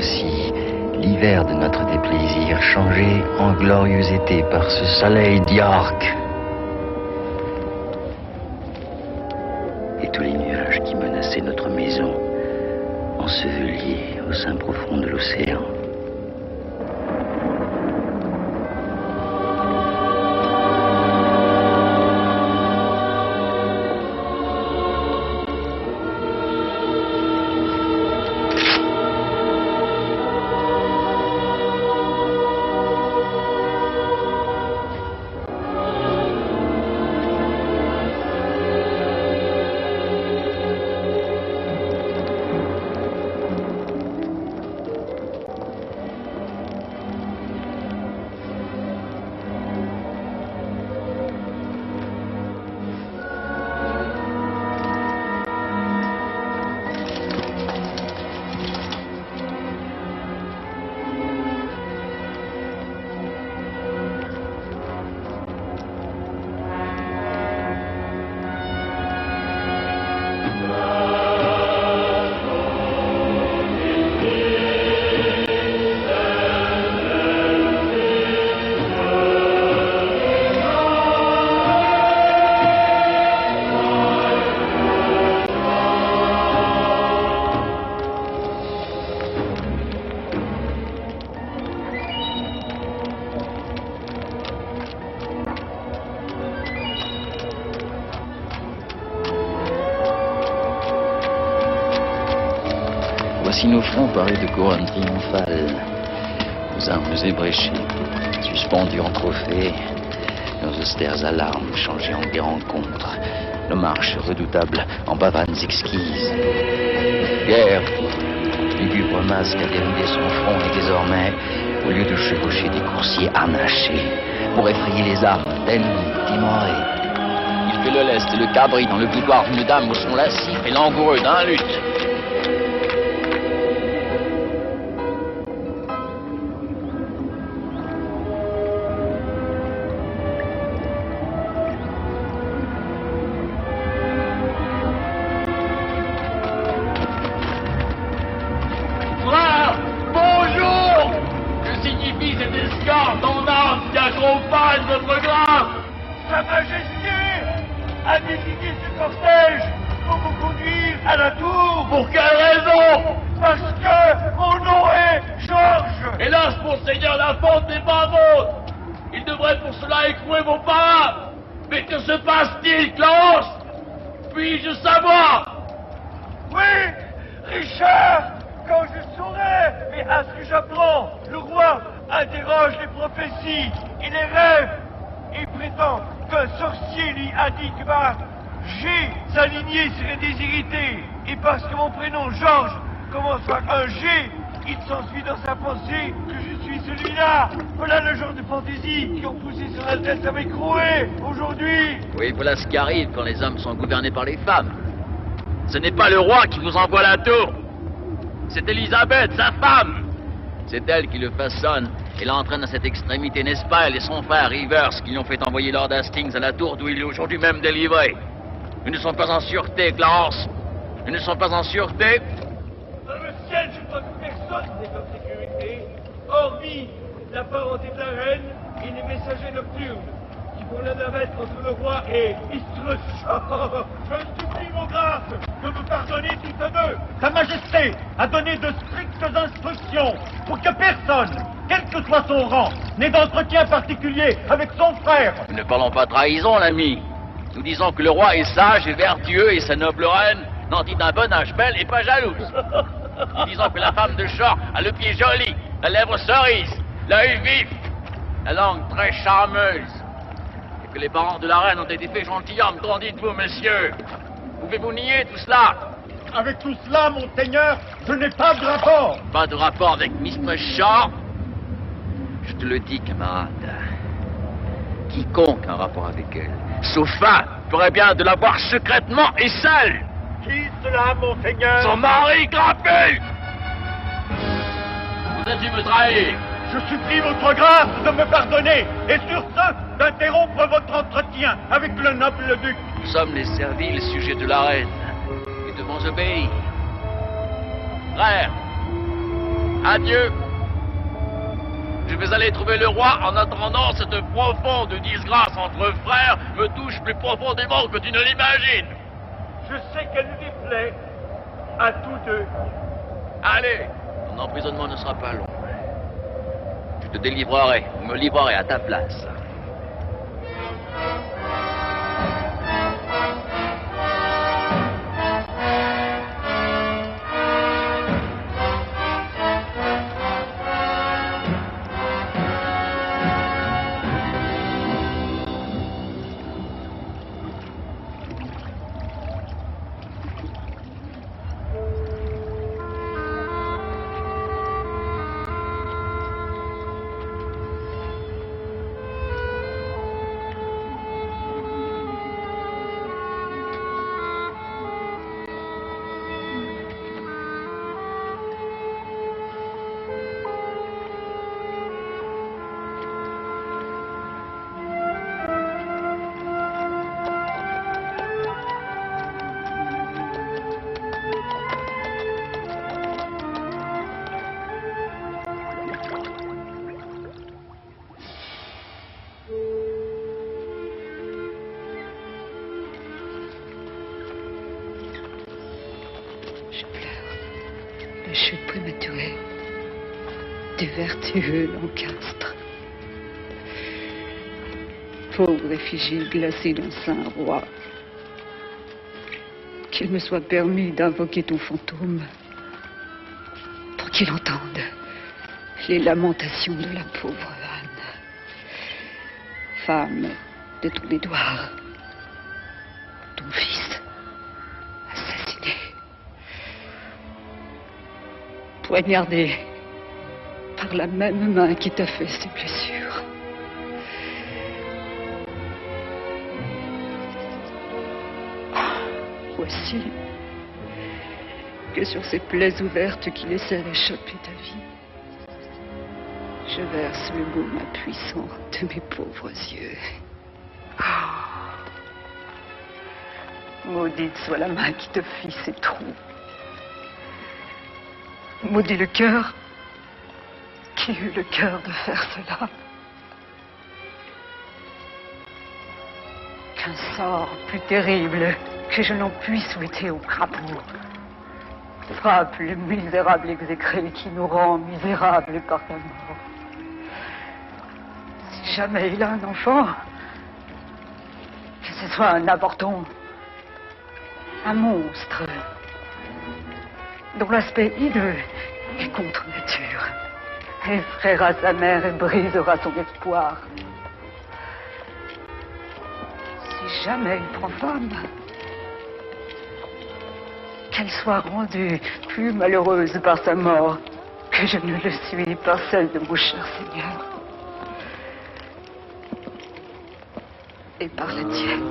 voici l'hiver de notre déplaisir changé en glorieux été par ce soleil d'York. Et tous les nuages qui menaçaient notre maison, ensevelis au sein profond de l'océan. Voici nos fronts parés de couronnes triomphales, nos armes ébréchées, suspendues en trophées, nos austères alarmes changées en des rencontres, nos marches redoutables en bavanes exquises. Guerre, lugubre masque a déridé son front et désormais, au lieu de chevaucher des coursiers harnachés, pour effrayer les armes d'ennemis timorés, il fait le lest et le cabri dans le boudoir d'une dame au son lascif et langoureux d'un luth. Sa Majesté a désigné ce cortège pour vous conduire à la tour. Pour quelle raison? Parce que mon nom est Georges. Hélas, monseigneur, la faute n'est pas vôtre. Il devrait pour cela écrouer vos parents. Mais que se passe-t-il, Clarence? Puis-je savoir? Oui, Richard, quand je saurai, et à ce que j'apprends, le roi interroge les prophéties et les rêves. Il prétend qu'un sorcier lui a dit que sa lignée serait déshéritée. Et parce que mon prénom Georges commence par un G, il s'ensuit dans sa pensée que je suis celui-là. Voilà le genre de fantaisie qui ont poussé son Altesse à m'écrouer aujourd'hui. Oui, voilà ce qui arrive quand les hommes sont gouvernés par les femmes. Ce n'est pas le roi qui vous envoie la tour. C'est Elisabeth, sa femme. C'est elle qui le façonne et l'entraîne à cette extrémité, n'est-ce pas? Elle et son frère Rivers qui l'ont fait envoyer Lord Hastings à la tour d'où il est aujourd'hui même délivré. Ils ne sont pas en sûreté, Clarence. Ils ne sont pas en sûreté. Dans le ciel, je crois que personne n'est en sécurité, hormis la parenté de la reine et les messagers nocturnes qui font la navette entre le roi et Istreschor. Je supplie vos grâces de me pardonner tous deux. Sa Majesté a donné de strictes instructions pour que personne, quel que soit son rang, n'ait d'entretien particulier avec son frère. Nous ne parlons pas trahison, l'ami. Nous disons que le roi est sage et vertueux et sa noble reine n'en dit d'un bon âge belle et pas jalouse. Nous disons que la femme de Shore a le pied joli, la lèvre cerise, l'œil vif, la langue très charmeuse. Et que les parents de la reine ont été faits gentilshommes. Qu'en dites-vous, messieurs? Pouvez-vous nier tout cela? Avec tout cela, monseigneur, je n'ai pas de rapport. Pas de rapport avec Mistress Shore? Je te le dis, camarade. Quiconque a un rapport avec elle, sauf un, ferait bien de la voir secrètement et seule. Qui cela, monseigneur? Son mari, Grapple! Vous êtes dû me trahir. Je supplie votre grâce de me pardonner, et sur ce, d'interrompre votre entretien avec le noble duc. Nous sommes les serviles sujets de la reine, et devons obéir. Frère, Adieu. Je vais aller trouver le roi. En attendant, cette profonde disgrâce entre frères me touche plus profondément que tu ne l'imagines. Je sais qu'elle lui plaît à tous deux. Allez, ton emprisonnement ne sera pas long. Je te délivrerai, ou me livrerai à ta place. La chute prématurée du vertueux Lancastre. Pauvre effigie glacée d'un saint roi, qu'il me soit permis d'invoquer ton fantôme pour qu'il entende les lamentations de la pauvre Anne, femme de ton Édouard, ton fils assassiné, poignardé par la même main qui t'a fait ces blessures. Voici que sur ces plaies ouvertes qui laissèrent échapper ta vie, je verse le baume puissant de mes pauvres yeux. Maudite soit la main qui te fit ces trous. Maudit le cœur qui eut le cœur de faire cela. Qu'un sort plus terrible que je n'en puis souhaiter au crapaud frappe le misérable exécré qui nous rend misérables par ta mort. Si jamais il a un enfant, que ce soit un avorton, un monstre, dont l'aspect hideux est contre nature, effraiera sa mère et brisera son espoir. Si jamais il prend femme, qu'elle soit rendue plus malheureuse par sa mort que je ne le suis par celle de mon cher Seigneur. Et par la tienne.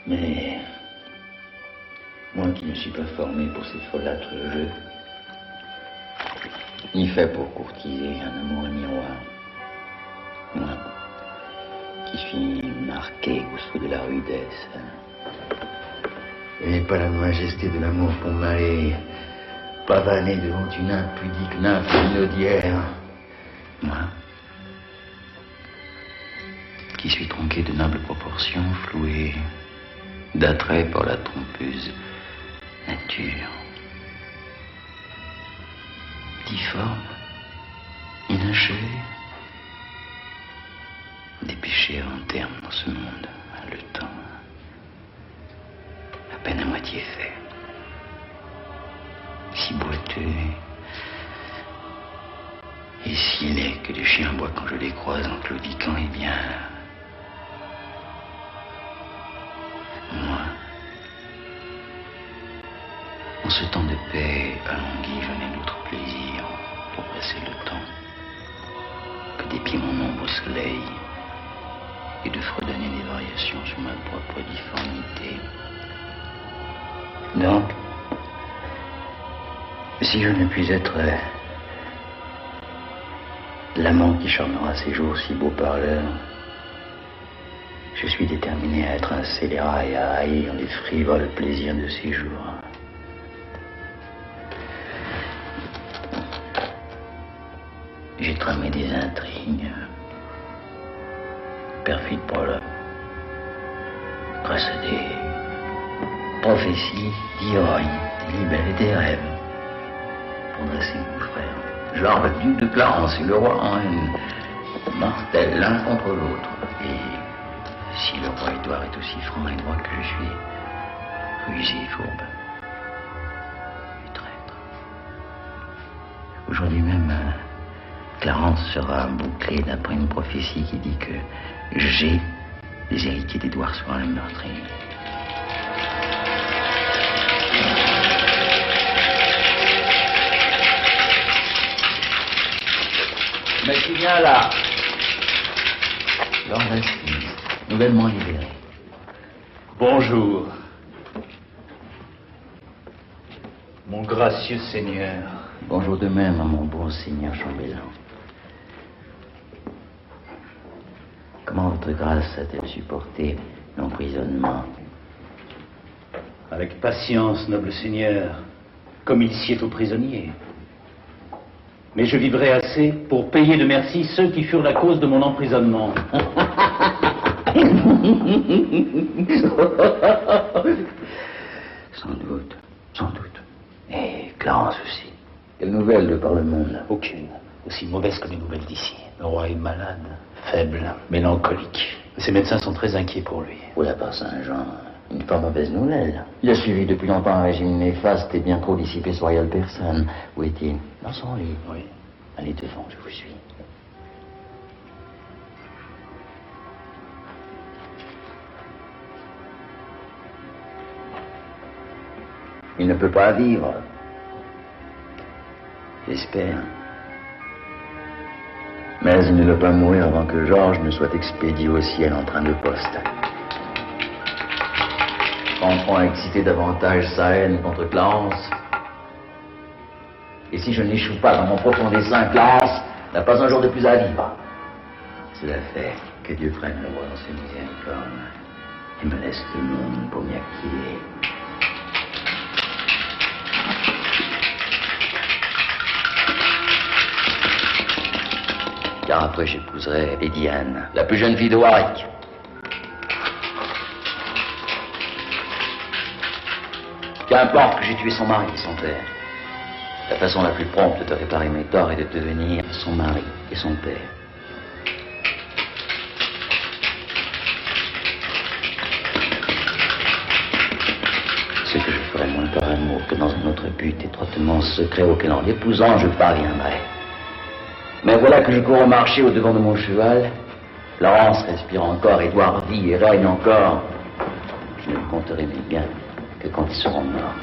Mais moi qui ne suis pas formé pour ces folâtres jeux, ni fait pour courtiser un amour miroir, moi qui suis marqué au sceau de la rudesse, je n'ai pas la majesté de l'amour pour m'aller pavaner devant une impudique nymphe minaudière. Moi qui suis tronqué de nobles proportions, floué d'attrait par la trompeuse nature. Difforme, inachevé, des péchés en terme dans ce monde, le temps, à peine à moitié fait. Si boiteux et si laid que les chiens boivent quand je les croise en claudiquant, eh bien, En ce temps de paix, allons Guy, je n'ai d'autre plaisir pour passer le temps que d'épier mon ombre au soleil et de fredonner des variations sur ma propre difformité. Donc, si je ne puis être l'amant qui charmera ces jours si beaux parleurs, je suis déterminé à être un scélérat et à haïr les frivoles plaisirs de ces jours. J'ai tramé des intrigues, perfides prologues, grâce à des prophéties, d'ivrogne, des libelles et des rêves, pour dresser mon frère, genre le duc de Clarence et le roi en haine, mortels l'un contre l'autre. Et si le roi Édouard est aussi franc et droit que je suis, rusé et fourbe, et traître. Aujourd'hui même, Clarence sera bouclée d'après une prophétie qui dit que j'ai les héritiers d'Édouard seront le meurtrier. Mais qui vient là? Lord Hastings, nouvellement libéré. Bonjour. Mon gracieux seigneur. Bonjour de même à mon bon seigneur chambellan. Comment votre grâce a-t-elle supporté l'emprisonnement? Avec patience, noble seigneur, comme il sied aux prisonniers. Mais je vivrai assez pour payer de merci ceux qui furent la cause de mon emprisonnement. Sans doute, sans doute. Et Clarence aussi. Quelle nouvelle de par le monde? Aucune, aussi mauvaise que les nouvelles d'ici. Le roi est malade, faible, mélancolique. Ses médecins sont très inquiets pour lui. Oula, par Saint-Jean, une fort mauvaise nouvelle. Il a suivi depuis longtemps un régime néfaste et bien trop dissipé sur royale personne. Où est-il? Dans son lit. Oui. Allez devant, je vous suis. Il ne peut pas vivre. J'espère. Mais il ne veut pas mourir avant que Georges ne soit expédié au ciel en train de poste. Comprends exciter davantage sa haine contre Clarence. Et si je n'échoue pas dans mon profond dessein, Clarence n'a pas un jour de plus à vivre. Cela fait que Dieu prenne le roi dans ses miséricordes et me laisse le monde pour m'y acquitter. Car après j'épouserai Lady Anne, la plus jeune fille de Warwick. Qu'importe que j'ai tué son mari et son père. La façon la plus prompte de réparer mes torts est de devenir son mari et son père. Ce que je ferai moins par amour que dans un autre but étroitement secret auquel en l'épousant je parviendrai. Mais voilà que je cours au marché au devant de mon cheval. Florence respire encore, Édouard vit et règne encore. Je ne compterai mes gains que quand ils seront morts.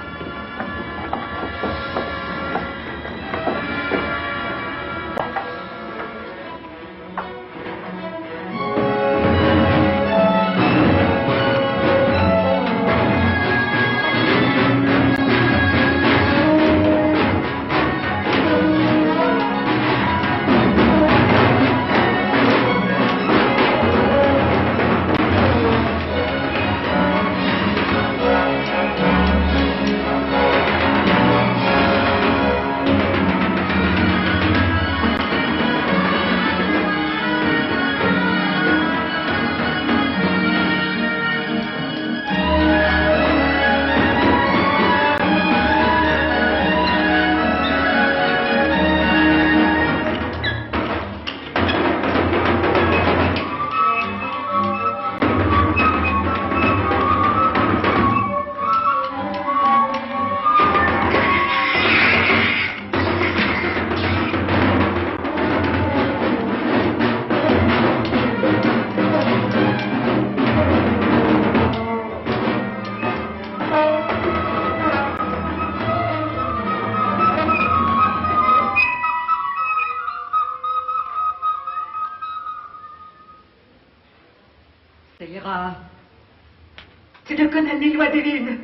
ne connaît ni loi divine,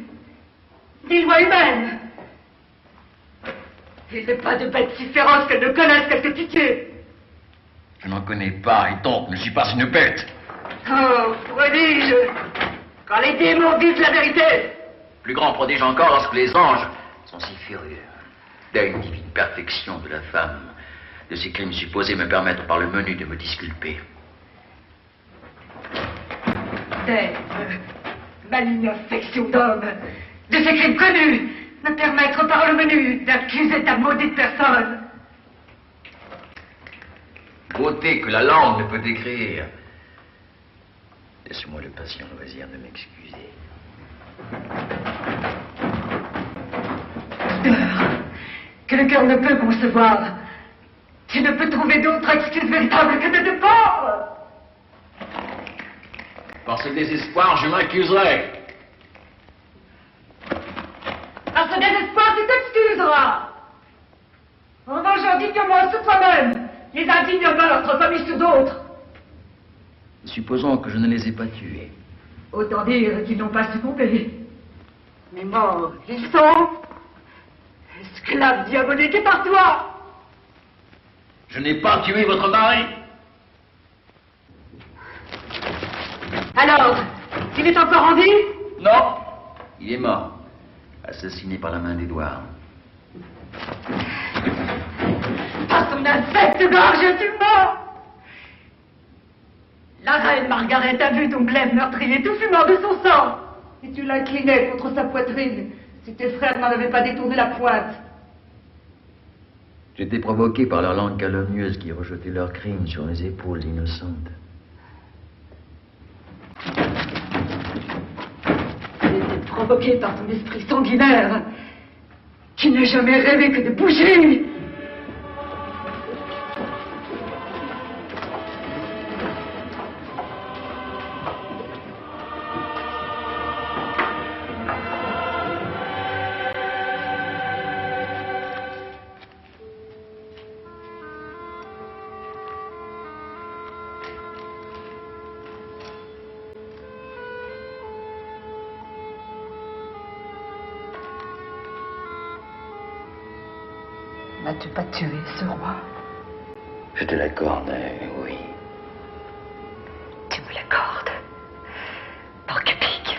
ni loi humaine. Il n'est pas de bête si féroce qu'elle ne connaisse quelque pitié. Je n'en connais pas, et donc ne suis pas une bête. Oh, prodige! Quand les démons disent la vérité! Plus grand prodige encore lorsque les anges sont si furieux. La une divine perfection de la femme, de ces crimes supposés me permettre par le menu de me disculper. D'être maligne affection d'homme, de ces crimes connus, me permettre par le menu d'accuser ta maudite personne. Beauté que la langue ne peut décrire. Laisse-moi le patient loisir de m'excuser. Pudeur que le cœur ne peut concevoir. Tu ne peux trouver d'autre excuse véritable que de te pendre. Par ce désespoir, je m'accuserai. Par ce désespoir, tu t'excuseras. En revanche, indigne-moi sur toi-même les indignes meurtres commis sur d'autres. Supposons que je ne les ai pas tués. Autant dire qu'ils n'ont pas succombé. Mais morts, ils sont esclaves diaboliques par toi. Je n'ai pas tué votre mari. Alors, il est encore en vie? Non, il est mort. Assassiné par la main d'Édouard. Par son infecte gorge, tu mort. La reine Margaret a vu ton glaive meurtrier tout fumant de son sang. Et tu l'inclinais contre sa poitrine, si tes frères n'en avaient pas détourné la pointe. J'étais provoqué par leur langue calomnieuse qui rejetait leurs crimes sur les épaules innocentes. J'étais provoqué par ton esprit sanguinaire, qui n'a jamais rêvé que de bouger. N'as-tu pas tué ce roi? Je te l'accorde, oui. Tu me l'accordes. Porc-épic.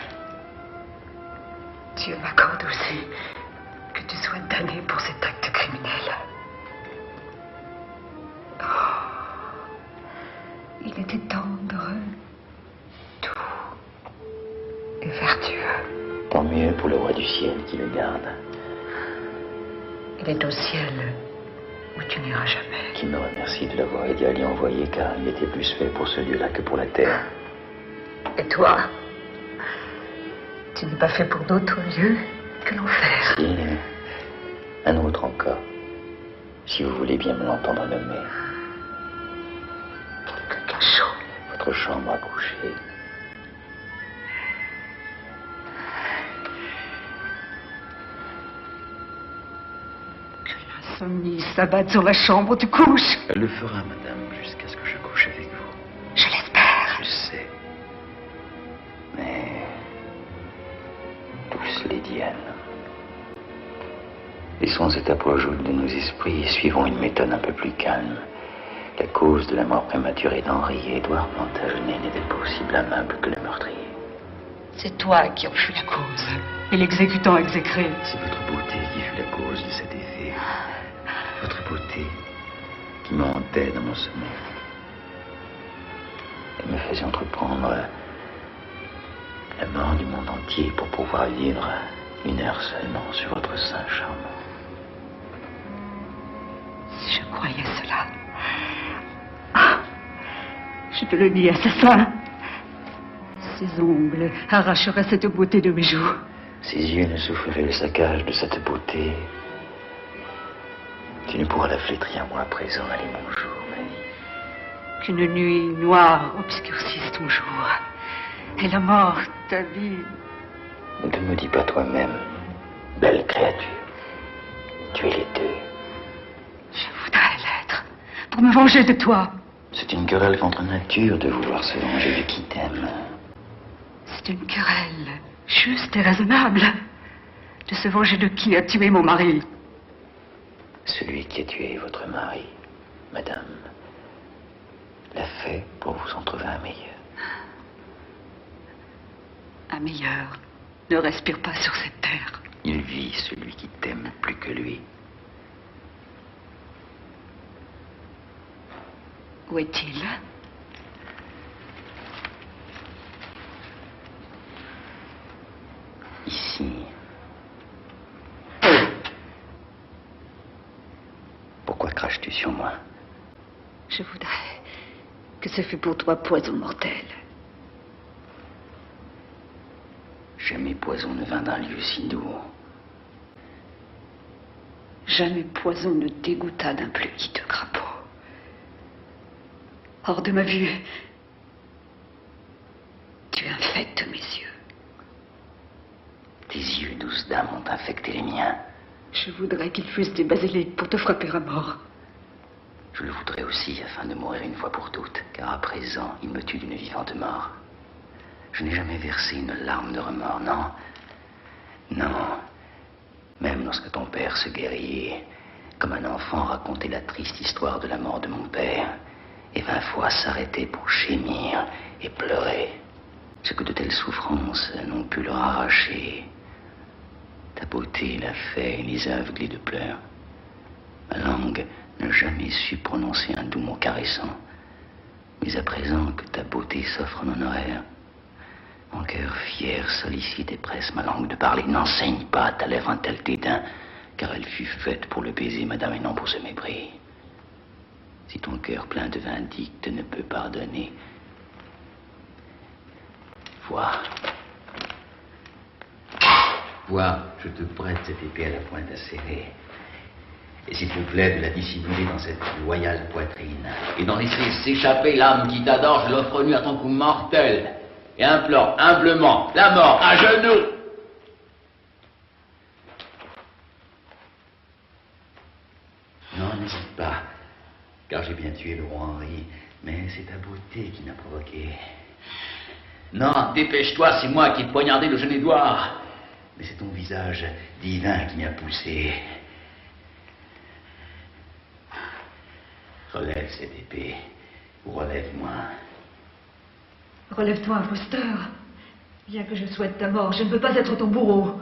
Tu m'accordes aussi que tu sois damné pour cet acte criminel. Oh, il était tendre, doux et vertueux. Tant mieux pour le roi du ciel qui le garde. Il est au ciel où tu n'iras jamais. Qui me remercie de l'avoir aidé à l'y envoyer, car il était plus fait pour ce lieu-là que pour la terre. Et toi, tu n'es pas fait pour d'autres lieux que l'enfer. Si, un autre encore, si vous voulez bien me l'entendre nommer. Quelques cachots. Votre chambre à coucher. L'insomnie s'abatte sur la chambre où tu couches. Elle le fera, madame, jusqu'à ce que je couche avec vous. Je l'espère. Je sais. Mais tous les Diane. Laissons cet apogée de nos esprits et suivons une méthode un peu plus calme. La cause de la mort prématurée d'Henri et Édouard Plantagenet n'était pas aussi blâmable que le meurtrier. C'est toi qui en fus la cause. Et l'exécutant exécré. C'est votre beauté qui fut la cause de cet effet. Votre beauté qui me hantait dans mon sommeil. Elle me faisait entreprendre la mort du monde entier pour pouvoir vivre une heure seulement sur votre sein charmant. Si je croyais cela. Ah, je te le dis, assassin. Ses ongles arracheraient cette beauté de mes joues. Ses yeux ne souffriraient le saccage de cette beauté. Tu ne pourras la flétrir moi à présent, allez mon jour, ma vie. Qu'une nuit noire obscurcisse ton jour. Et la mort t'habille. Ne te maudis pas toi-même, belle créature. Tu es les deux. Je voudrais l'être, pour me venger de toi. C'est une querelle contre nature de vouloir se venger de qui t'aime. C'est une querelle juste et raisonnable de se venger de qui a tué mon mari. Celui qui a tué votre mari, madame, l'a fait pour vous en trouver un meilleur. Un meilleur ne respire pas sur cette terre. Il vit celui qui t'aime plus que lui. Où est-il? Ici. Pourquoi craches-tu sur moi? Je voudrais que ce fût pour toi poison mortel. Jamais poison ne vint d'un lieu si doux. Jamais poison ne dégoûta d'un plus hideux crapaud. Hors de ma vue, tu infectes mes yeux. Tes yeux, douce dame, ont infecté les miens. Je voudrais qu'ils fussent des basiliques pour te frapper à mort. Je le voudrais aussi afin de mourir une fois pour toutes, car à présent, il me tue d'une vivante mort. Je n'ai jamais versé une larme de remords, non. Non. Même lorsque ton père se guerrier, comme un enfant, racontait la triste histoire de la mort de mon père, et 20 fois s'arrêtait pour gémir et pleurer. Ce que de telles souffrances n'ont pu leur arracher. Ta beauté l'a fait et les a aveuglés de pleurs. Ma langue n'a jamais su prononcer un doux mot caressant. Mais à présent que ta beauté s'offre en honoraire, mon cœur fier sollicite et presse ma langue de parler. N'enseigne pas à ta lèvre un tel dédain, car elle fut faite pour le baiser, madame, et non pour ce mépris. Si ton cœur plein de vindicte ne peut pardonner, vois. Vois, je te prête cette épée à la pointe acérée. Et s'il vous plaît de la dissimuler dans cette loyale poitrine, et d'en laisser s'échapper l'âme qui t'adore, je l'offre nue à ton cou mortel, et implore humblement la mort à genoux. Non, n'hésite pas, car j'ai bien tué le roi Henri, mais c'est ta beauté qui m'a provoqué. Non, dépêche-toi, c'est moi qui ai poignardé le jeune Édouard. Mais c'est ton visage divin qui m'a poussé. Relève cette épée, ou relève-moi. Relève-toi, imposteur. Bien que je souhaite ta mort, je ne peux pas être ton bourreau.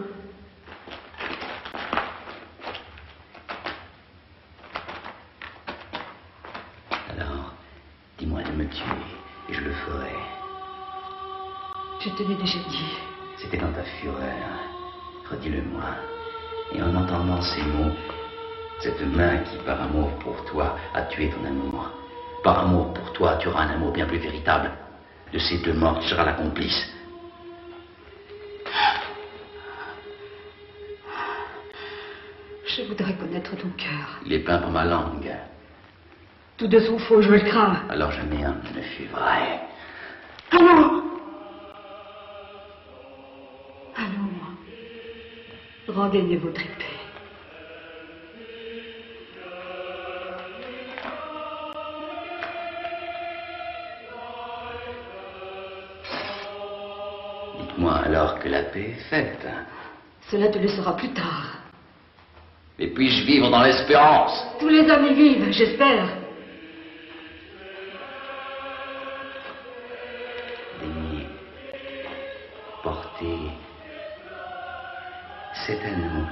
Alors, dis-moi de me tuer, et je le ferai. Je te l'ai déjà dit. C'était dans ta fureur. Redis-le-moi. Et en entendant ces mots, cette main qui, par amour pour toi, a tué ton amour, par amour pour toi, tu auras un amour bien plus véritable. De ces deux morts, tu seras la complice. Je voudrais connaître ton cœur. Il est peint par ma langue. Tous deux sont faux, je le crains. Alors jamais un ne fut vrai. Allons! Allons. Rendez-les votre épée. Dites-moi alors que la paix est faite. Cela te le sera plus tard. Et puis-je vivre dans l'espérance? Tous les hommes y vivent, j'espère. Daigner porter cet anneau.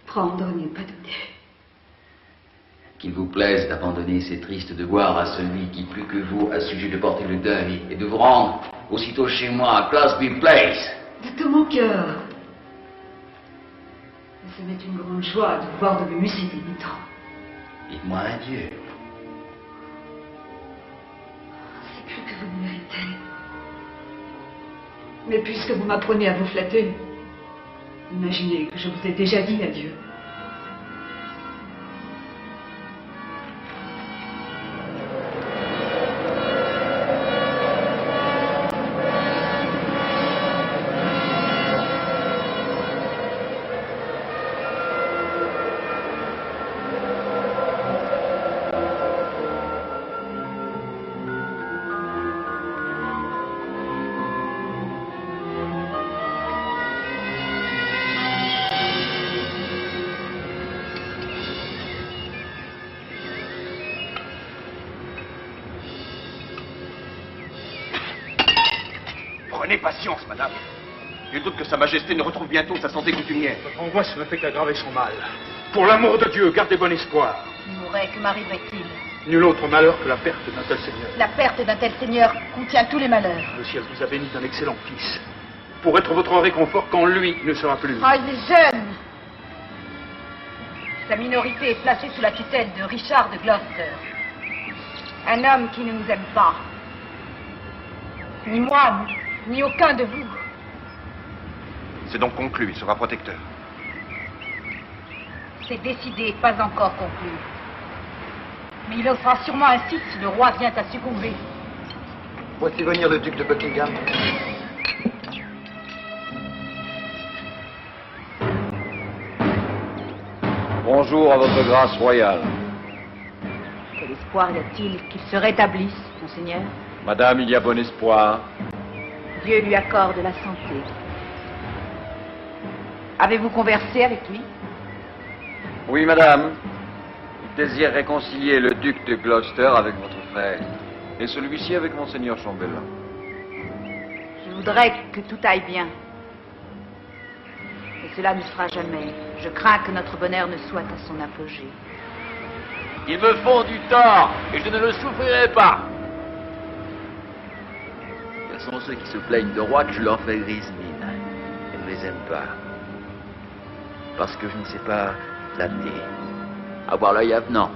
Prendre n'est pas donner. Qu'il vous plaise d'abandonner ces tristes devoirs à celui qui, plus que vous, a sujet de porter le deuil et de vous rendre aussitôt chez moi à Crosby Place. De tout mon cœur. Et ce m'est une grande joie de vous voir devenu si pénitent. Dites-moi adieu. C'est plus que vous ne méritez. Mais puisque vous m'apprenez à vous flatter, imaginez que je vous ai déjà dit adieu. Prenez patience, madame. Je doute que Sa Majesté ne retrouve bientôt sa santé coutumière. Votre angoisse ne fait qu'aggraver son mal. Pour l'amour de Dieu, gardez bon espoir. Il mourrait, que m'arriverait-il? Nul autre malheur que la perte d'un tel seigneur. La perte d'un tel seigneur contient tous les malheurs. Le ciel vous a béni d'un excellent fils. Pour être votre réconfort quand lui ne sera plus. Ah, il est jeune. Sa minorité est placée sous la tutelle de Richard de Gloucester. Un homme qui ne nous aime pas. Ni moi, ni aucun de vous. C'est donc conclu, il sera protecteur. C'est décidé, pas encore conclu. Mais il en sera sûrement ainsi si le roi vient à succomber. Voici venir le duc de Buckingham. Bonjour à votre grâce royale. Quel espoir y a-t-il qu'il se rétablisse, monseigneur? Madame, il y a bon espoir. Dieu lui accorde la santé. Avez-vous conversé avec lui? Oui, madame. Il désire réconcilier le duc de Gloucester avec votre frère, et celui-ci avec monseigneur Chambellan. Je voudrais que tout aille bien. Et cela ne se fera jamais. Je crains que notre bonheur ne soit à son apogée. Ils me font du tort, et je ne le souffrirai pas. Quels sont ceux qui se plaignent de roi que je leur fais grise mine? Je ne les aime pas. Parce que je ne sais pas flatter, avoir l'œil avenant,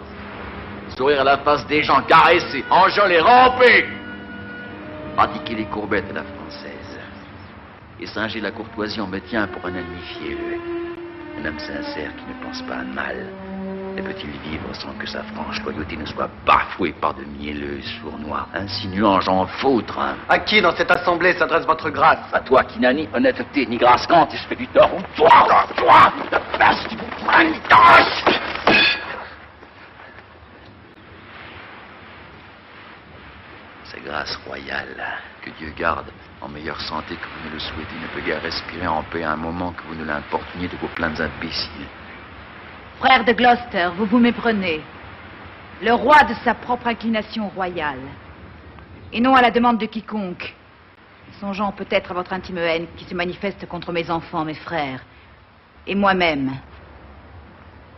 Sourire à la face des gens, caresser, enjôler, ramper. pratiquer les courbettes à la française, et singer la courtoisie en me tient pour un ennemi fielleux. Un homme sincère qui ne pense pas à mal. Et peut-il vivre sans que sa franche loyauté ne soit bafouée par de mielleux sournois, insinuant j'en foutre, hein? À qui dans cette assemblée s'adresse votre grâce? À toi qui n'as ni honnêteté ni grâce quand et je fais du tort, ou toi, la place du printemps. Cette grâce royale, que Dieu garde en meilleure santé que vous ne le souhaitez, ne peut guère respirer en paix à un moment que vous ne l'importuniez de vos plaintes imbéciles. Frère de Gloucester, vous vous méprenez. Le roi de sa propre inclination royale. Et non à la demande de quiconque. Songeant peut-être à votre intime haine qui se manifeste contre mes enfants, mes frères, et moi-même.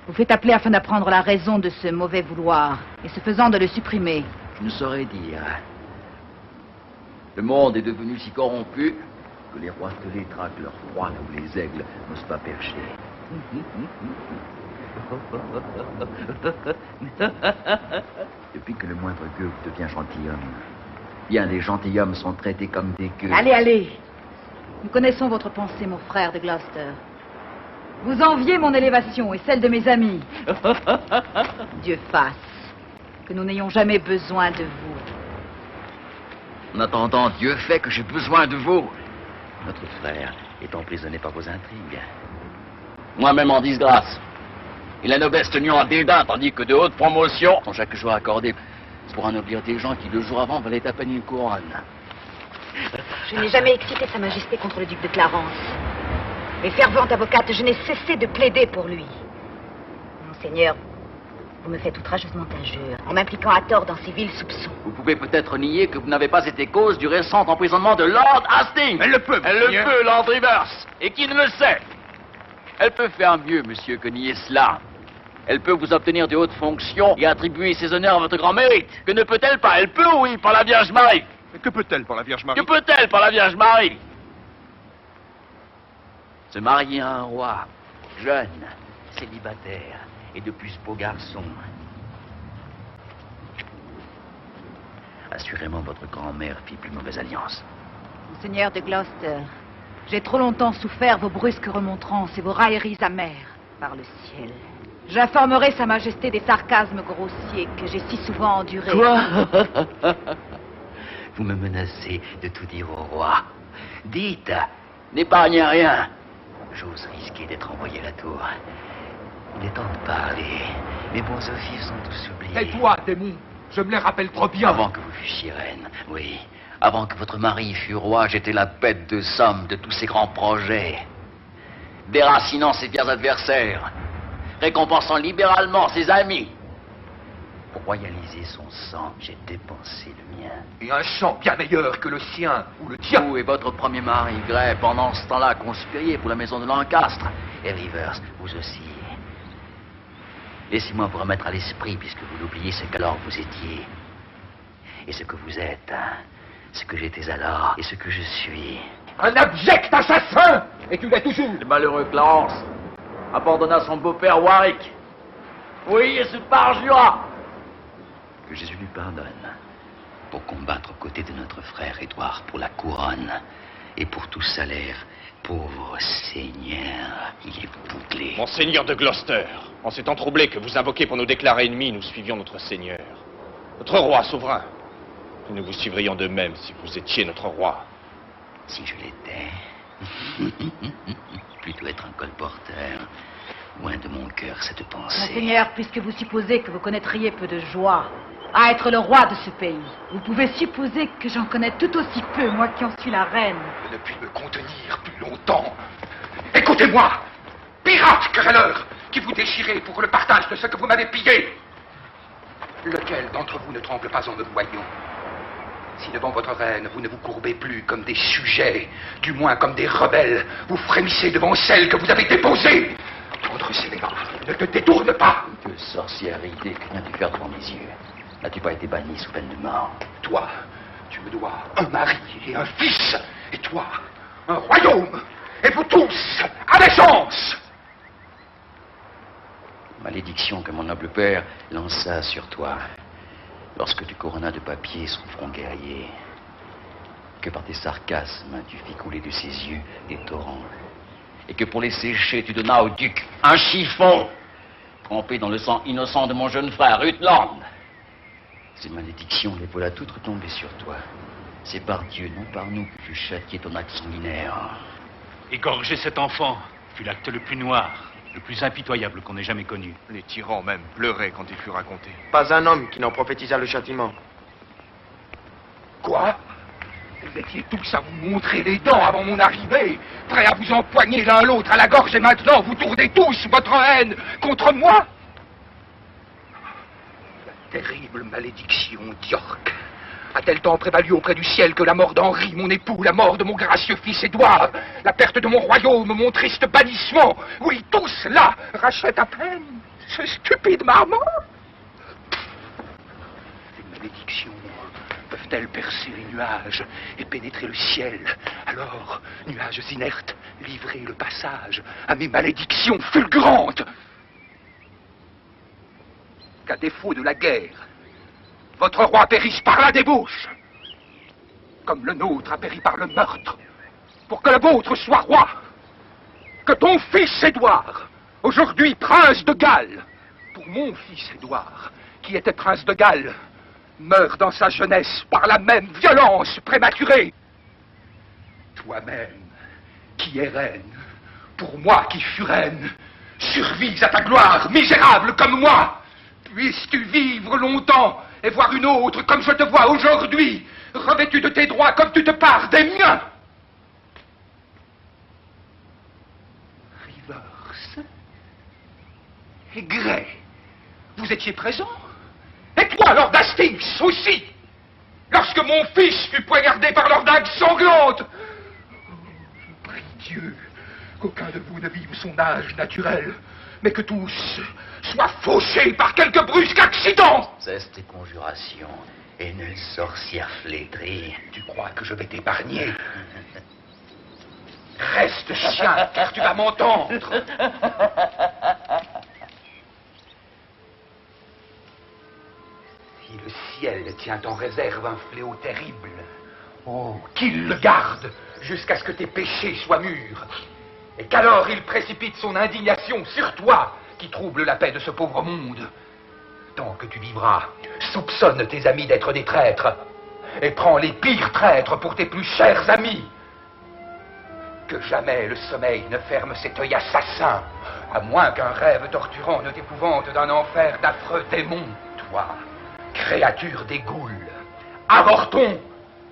Vous faites appeler afin d'apprendre la raison de ce mauvais vouloir, et ce faisant de le supprimer. Je ne saurais dire. Le monde est devenu si corrompu que les rois telés traquent leur proie comme les aigles n'osent pas percher. Depuis que le moindre gueux devient gentilhomme, bien des gentilshommes sont traités comme des gueux. Allez, allez. Nous connaissons votre pensée, mon frère de Gloucester. Vous enviez mon élévation et celle de mes amis. Dieu fasse que nous n'ayons jamais besoin de vous. En attendant, Dieu fait que j'ai besoin de vous. Notre frère est emprisonné par vos intrigues. Moi-même en disgrâce. Et la noblesse tenue en dédain, tandis que de hautes promotions Sont chaque jour accordées pour ennoblir des gens qui, le jour avant, valaient à peine une couronne. Je n'ai jamais excité Sa Majesté contre le duc de Clarence. Mais fervente avocate, je n'ai cessé de plaider pour lui. Monseigneur, vous me faites outrageusement injure en m'impliquant à tort dans ces vils soupçons. Vous pouvez peut-être nier que vous n'avez pas été cause du récent emprisonnement de Lord Hastings. Elle le peut, Elle le monseigneur. peut, Lord Rivers. Et qui ne le sait? Elle peut faire mieux, monsieur, que nier cela. Elle peut vous obtenir de hautes fonctions et attribuer ces honneurs à votre grand mérite. Que ne peut-elle pas? Elle peut, oui, par la Vierge Marie. Que peut-elle pour la Vierge Marie? Que peut-elle par la Vierge Marie? Se marier à un roi, jeune, célibataire, et de plus beau garçon. Assurément, votre grand-mère fit plus mauvaise alliance. Monseigneur de Gloucester, j'ai trop longtemps souffert vos brusques remontrances et vos railleries amères par le ciel. J'informerai Sa Majesté des sarcasmes grossiers que j'ai si souvent endurés. Quoi? Vous me menacez de tout dire au roi. Dites, n'épargnez rien. J'ose risquer d'être envoyé à la tour. Il est temps de parler. Mes bons offices sont tous oubliés. Tais-toi, démon. Je me les rappelle trop bien. Avant que vous fussiez reine, oui. Avant que votre mari fût roi, j'étais la bête de somme de tous ces grands projets. Déracinant ses fiers adversaires. Récompensant libéralement ses amis. Pour royaliser son sang, j'ai dépensé le mien. Et un sang bien meilleur que le sien ou le tien. Vous et votre premier mari, Gray, pendant ce temps-là, conspiriez pour la maison de Lancastre. Et Rivers, vous aussi. Laissez-moi vous remettre à l'esprit, puisque vous l'oubliez, ce qu'alors vous étiez. Et ce que vous êtes. Ce que j'étais alors, et ce que je suis. Un abject assassin! Et tu l'es toujours! Le malheureux Clarence abandonna son beau-père Warwick. Oui, et ce parjura. Que Jésus lui pardonne. Pour combattre aux côtés de notre frère Édouard pour la couronne. Et pour tout salaire. Pauvre Seigneur, il est bouclé. Monseigneur de Gloucester, en ces temps troublés que vous invoquez pour nous déclarer ennemis, nous suivions notre Seigneur, notre roi souverain. Et nous vous suivrions de même si vous étiez notre roi. Si je l'étais, plutôt être un colporteur, loin de mon cœur cette pensée. Monseigneur, puisque vous supposez que vous connaîtriez peu de joie à être le roi de ce pays, vous pouvez supposer que j'en connais tout aussi peu, moi qui en suis la reine. Je ne puis me contenir plus longtemps. Écoutez-moi, pirate querelleur, qui vous déchirez pour le partage de ce que vous m'avez pillé. Lequel d'entre vous ne tremble pas en me voyant? Si devant votre reine, vous ne vous courbez plus comme des sujets, du moins comme des rebelles, vous frémissez devant celle que vous avez déposée. Contre Célébat, ne te détourne pas. Que sorcièreté, que viens-tu faire devant mes yeux? N'as-tu pas été banni sous peine de mort? Toi, tu me dois un mari et un fils, et toi, un royaume, et vous tous, allégeance. Malédiction que mon noble père lança sur toi, lorsque tu couronnas de papier son front guerrier, que par tes sarcasmes tu fis couler de ses yeux des torrents, et que pour les sécher tu donnas au duc un chiffon, trempé dans le sang innocent de mon jeune frère Rutland. Ces malédictions les voilà toutes retombées sur toi. C'est par Dieu, non par nous, que tu châtiais ton acte sanguinaire. Égorger cet enfant fut l'acte le plus noir, le plus impitoyable qu'on ait jamais connu. Les tyrans même pleuraient quand il fut raconté. Pas un homme qui n'en prophétisa le châtiment. Quoi? Vous étiez tous à vous montrer les dents avant mon arrivée, prêts à vous empoigner l'un l'autre à la gorge, et maintenant vous tournez tous votre haine contre moi? La terrible malédiction d'York a-t-elle tant prévalu auprès du ciel que la mort d'Henri, mon époux, la mort de mon gracieux fils Édouard, la perte de mon royaume, mon triste bannissement, oui, tout cela rachète à peine ce stupide marmot? Les malédictions peuvent-elles percer les nuages et pénétrer le ciel? Alors, nuages inertes, livrez le passage à mes malédictions fulgurantes. Qu'à défaut de la guerre, votre roi périsse par la débauche, comme le nôtre a péri par le meurtre, pour que le vôtre soit roi. Que ton fils Édouard, aujourd'hui prince de Galles, pour mon fils Édouard, qui était prince de Galles, meurt dans sa jeunesse par la même violence prématurée. Toi-même, qui es reine, pour moi qui fus reine, survis à ta gloire, misérable comme moi. Puisses-tu vivre longtemps et voir une autre comme je te vois aujourd'hui, revêtue de tes droits comme tu te pares des miens. Rivers et Gray, vous étiez présents? Et toi, Lord Hastings, aussi, lorsque mon fils fut poignardé par leur dague sanglante. Oh, je prie Dieu qu'aucun de vous ne vive son âge naturel, mais que tous soient fauchés par quelque brusque accident. Cesse tes conjurations, haineux sorcière flétrie. Tu crois que je vais t'épargner? Reste chien, car tu vas m'entendre. Si le ciel tient en réserve un fléau terrible, oh, qu'il le garde jusqu'à ce que tes péchés soient mûrs, et qu'alors il précipite son indignation sur toi, qui trouble la paix de ce pauvre monde. Tant que tu vivras, soupçonne tes amis d'être des traîtres, et prends les pires traîtres pour tes plus chers amis. Que jamais le sommeil ne ferme cet œil assassin, à moins qu'un rêve torturant ne t'épouvante d'un enfer d'affreux démons. Toi, créature des goules, avorton,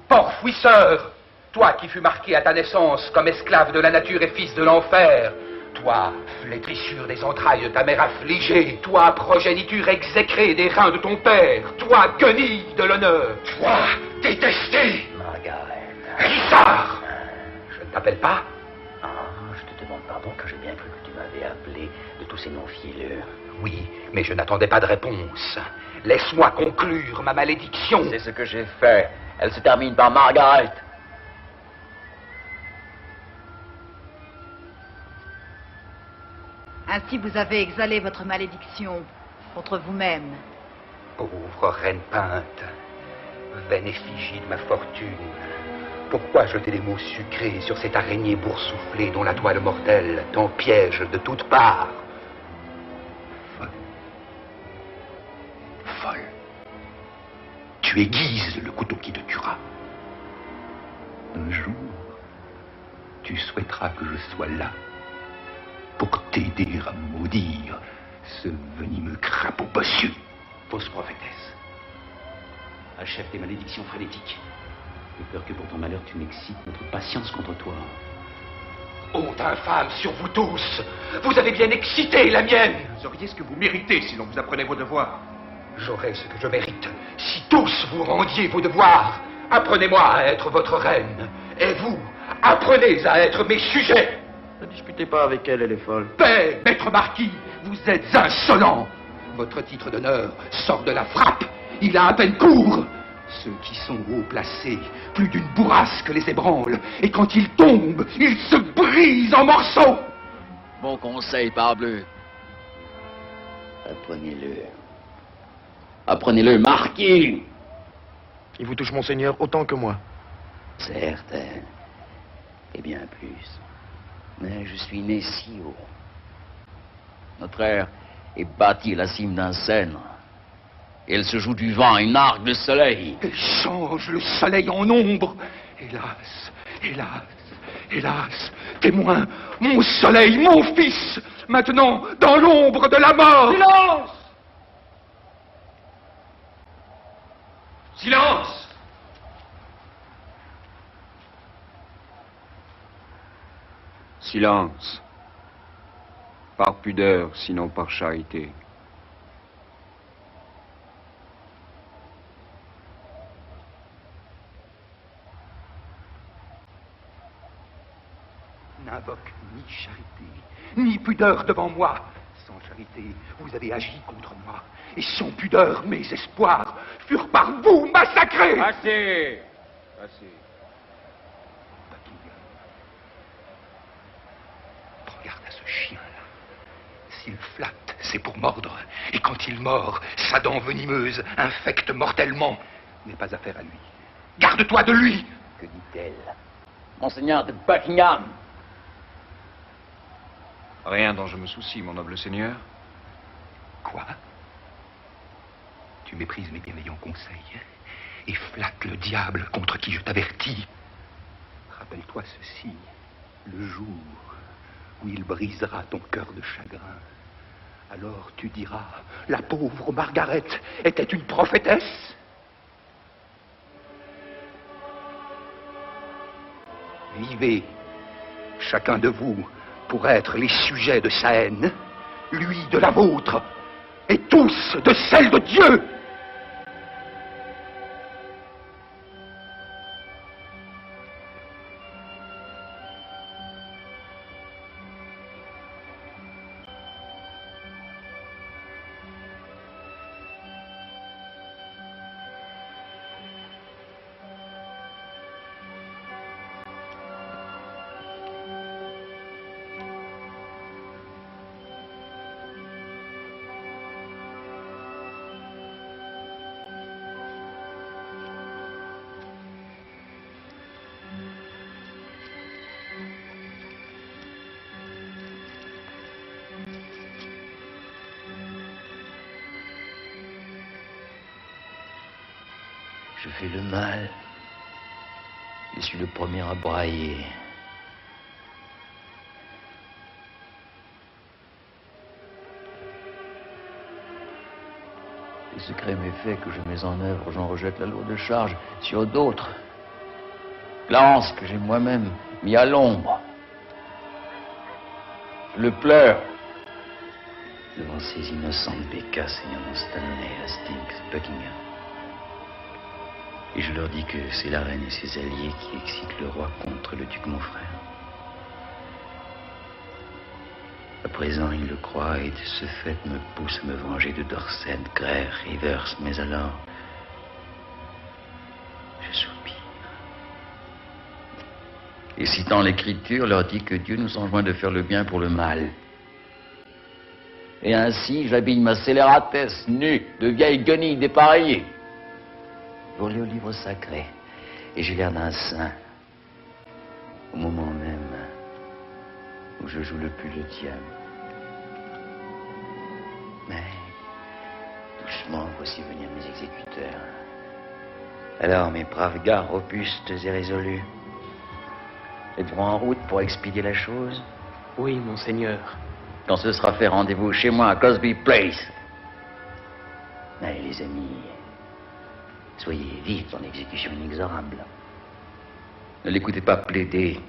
porc-fouisseur, toi qui fus marqué à ta naissance comme esclave de la nature et fils de l'enfer, Toi, flétrissure des entrailles de ta mère affligée. Toi, progéniture exécrée des reins de ton père. Toi, guenille de l'honneur. Toi, détesté. Margaret. Richard. Je ne t'appelle pas? Ah, je te demande pardon car j'ai bien cru que tu m'avais appelé de tous ces noms fielleux. Oui, mais je n'attendais pas de réponse. Laisse-moi conclure ma malédiction. C'est ce que j'ai fait. Elle se termine par Margaret. Ainsi vous avez exhalé votre malédiction contre vous-même. Pauvre reine peinte, vaine effigie de ma fortune, pourquoi jeter des mots sucrés sur cette araignée boursouflée dont la toile mortelle t'empiège de toutes parts? Folle. Folle. Tu aiguises le couteau qui te tuera. Un jour, tu souhaiteras que je sois là pour t'aider à maudire ce venimeux crapaud bossu. Fausse prophétesse. Achève tes malédictions frénétiques. J'ai peur que pour ton malheur, tu m'excites notre patience contre toi. Honte infâme sur vous tous! Vous avez bien excité la mienne! Vous auriez ce que vous méritez si l'on vous apprenait vos devoirs. J'aurais ce que je mérite si tous vous rendiez vos devoirs. Apprenez-moi à être votre reine. Et vous, apprenez à être mes sujets. Ne disputez pas avec elle, elle est folle. Paix, maître marquis, vous êtes insolent. Votre titre d'honneur sort de la frappe. Il a à peine cours. Ceux qui sont haut placés, plus d'une bourrasque les ébranle. Et quand ils tombent, ils se brisent en morceaux. Bon conseil, parbleu. Apprenez-le. Apprenez-le, marquis. Il vous touche, monseigneur, autant que moi. Certes, et bien plus. Mais je suis né si haut. Notre ère est bâtie à la cime d'un cèdre. Et elle se joue du vent à une arc de soleil. Et change le soleil en ombre. Hélas, hélas, hélas, témoin, mon soleil, mon fils, maintenant dans l'ombre de la mort. Silence! Silence! Silence. Par pudeur, sinon par charité. N'invoque ni charité, ni pudeur devant moi. Sans charité, vous avez agi contre moi. Et sans pudeur, mes espoirs furent par vous massacrés. Assez. Assez. Regarde à ce chien-là. S'il flatte, c'est pour mordre. Et quand il mord, sa dent venimeuse infecte mortellement. N'est pas affaire à lui. Garde-toi de lui. Que dit-elle? Monseigneur de Buckingham. Rien dont je me soucie, mon noble seigneur. Quoi? Tu méprises mes bienveillants conseils et flattes le diable contre qui je t'avertis. Rappelle-toi ceci, le jour où il brisera ton cœur de chagrin. Alors tu diras, la pauvre Margaret était une prophétesse. Vivez, chacun de vous, pour être les sujets de sa haine, lui de la vôtre, et tous de celle de Dieu. Je fais le mal. Je suis le premier à brailler. Les secrets méfaits que je mets en œuvre, j'en rejette la lourde charge sur d'autres. Clarence que j'ai moi-même mis à l'ombre. le pleure. Devant ces innocentes bécasses ayant Stanley, Hastings, Buckingham. Et je leur dis que c'est la reine et ses alliés qui excitent le roi contre le duc mon frère. À présent, ils le croient et de ce fait me poussent à me venger de Dorset, Grey, Rivers, mais alors... je soupire. Et citant l'Écriture, leur dit que Dieu nous enjoint de faire le bien pour le mal. Et ainsi, j'habille ma scélératesse nue de vieille guenille dépareillée. Volé au livre sacré, et j'ai l'air d'un saint. Au moment même où je joue le plus le diable. Mais, doucement, voici venir mes exécuteurs. Alors, mes braves gars robustes et résolus, êtes-vous en route pour expédier la chose? Oui, monseigneur. Quand ce sera fait, rendez-vous chez moi à Cosby Place. Allez, les amis, soyez vifs dans l'exécution inexorable. Ne l'écoutez pas plaider,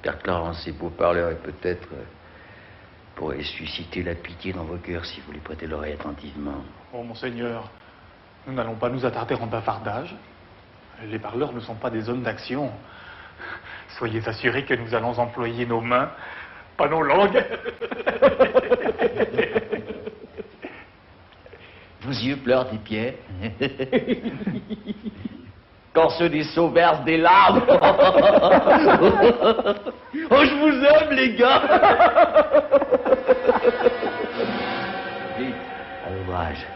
car Clarence est beau parleur et peut-être pourrait susciter la pitié dans vos cœurs si vous lui prêtez l'oreille attentivement. Oh, monseigneur, nous n'allons pas nous attarder en bavardage. Les parleurs ne sont pas des hommes d'action. Soyez assurés que nous allons employer nos mains, pas nos langues. Vos yeux pleurent des pierres. Quand ceux des sots versent des larmes. Oh, je vous aime, les gars. Vite, à l'ouvrage.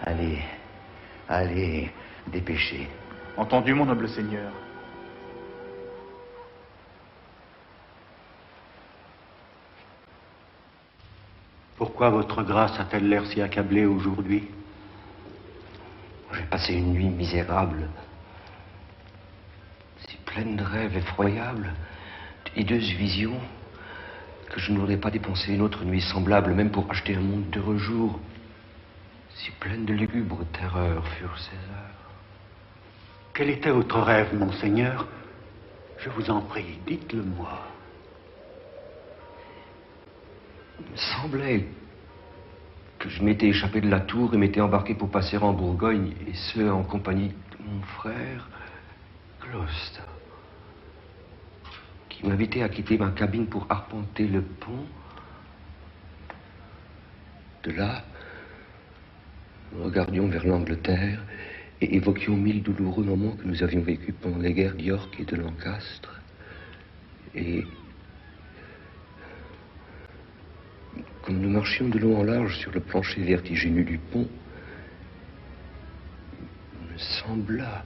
Allez, allez, dépêchez. Entendu, mon noble seigneur. Pourquoi votre grâce a-t-elle l'air si accablée aujourd'hui? J'ai passé une nuit misérable, si pleine de rêves effroyables, d'hideuses visions, que je ne voudrais pas dépenser une autre nuit semblable, même pour acheter un monde d'heureux jours. Si pleine de lugubres terreurs furent ces heures. Quel était votre rêve, monseigneur? Je vous en prie, dites-le-moi. Il me semblait que je m'étais échappé de la tour et m'étais embarqué pour passer en Bourgogne, et ce, en compagnie de mon frère, Gloucester, qui m'invitait à quitter ma cabine pour arpenter le pont. De là, nous regardions vers l'Angleterre et évoquions 1000 douloureux moments que nous avions vécus pendant les guerres d'York et de Lancastre. Et comme nous marchions de long en large sur le plancher vertigineux du pont, il me sembla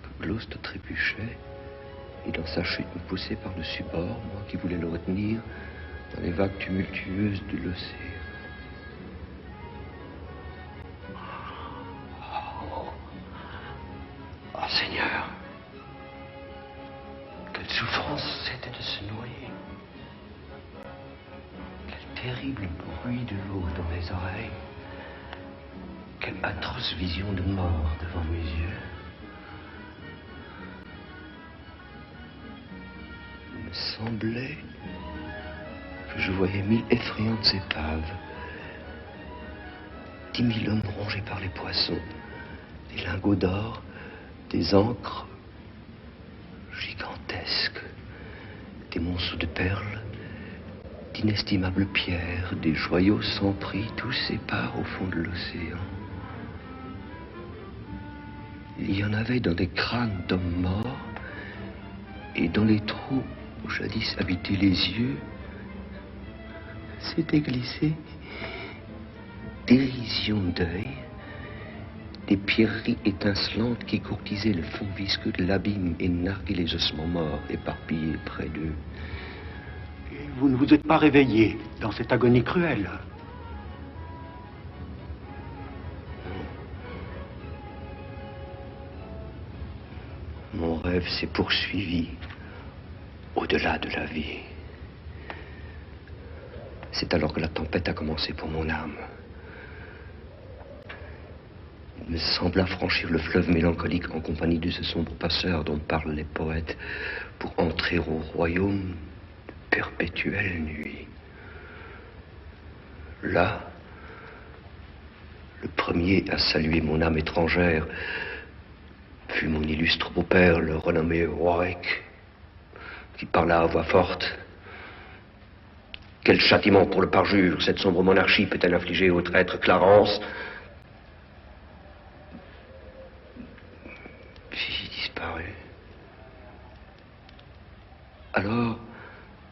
que Gloucester trébuchait et dans sa chute me poussait par-dessus bord, moi qui voulais le retenir dans les vagues tumultueuses de l'océan. Oh, Seigneur, quelle souffrance c'était de se noyer. Quel terrible bruit de l'eau dans mes oreilles. Quelle atroce vision de mort devant mes yeux. Il me semblait que je voyais 1000 effrayantes épaves, 10 000 hommes rongés par les poissons, des lingots d'or, des ancres gigantesques, des monceaux de perles, d'inestimables pierres, des joyaux sans prix, tous épars au fond de l'océan. Il y en avait dans des crânes d'hommes morts, et dans les trous où jadis habitaient les yeux, s'étaient glissés dérision d'œil, des pierreries étincelantes qui courtisaient le fond visqueux de l'abîme et narguaient les ossements morts éparpillés près d'eux. Et vous ne vous êtes pas réveillé dans cette agonie cruelle? Mon rêve s'est poursuivi au-delà de la vie. C'est alors que la tempête a commencé pour mon âme. Il me sembla franchir le fleuve mélancolique en compagnie de ce sombre passeur dont parlent les poètes pour entrer au royaume perpétuelle nuit. Là, le premier à saluer mon âme étrangère fut mon illustre beau-père, le renommé Warwick, qui parla à voix forte. Quel châtiment pour le parjure cette sombre monarchie peut-elle infliger au traître Clarence? J'ai disparu. Alors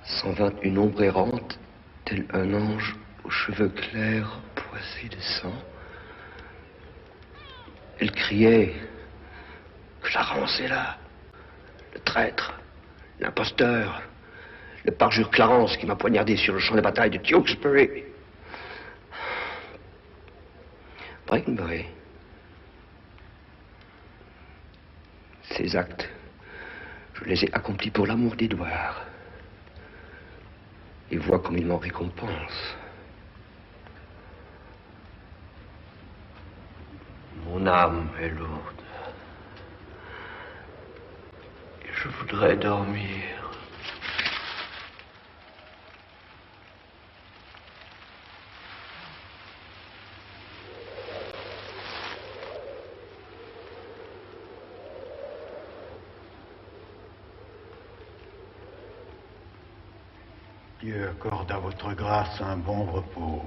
s'en vint une ombre errante, tel un ange aux cheveux clairs poissés de sang. Elle criait: Clarence est là, le traître, l'imposteur, le parjure Clarence qui m'a poignardé sur le champ de bataille de Tewkesbury. Brackenbury. Ces actes, je les ai accomplis pour l'amour d'Édouard. Et vois comme il m'en récompense. Mon âme est lourde. Et je voudrais dormir. Dieu accorde à votre grâce un bon repos.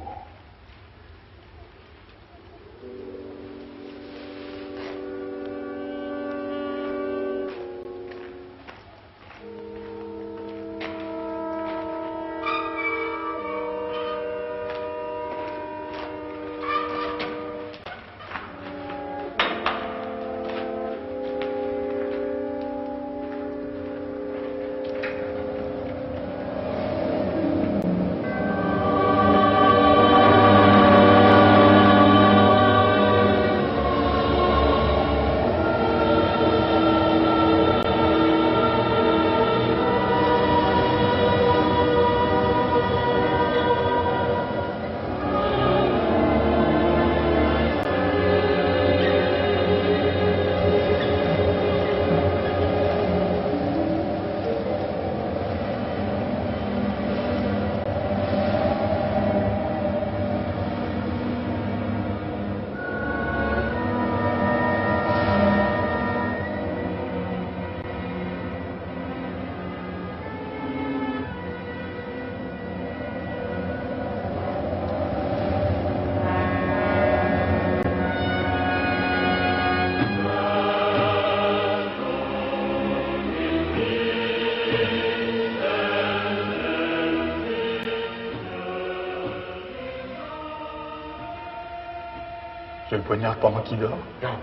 Je le poignarde pendant qu'il dort? Non.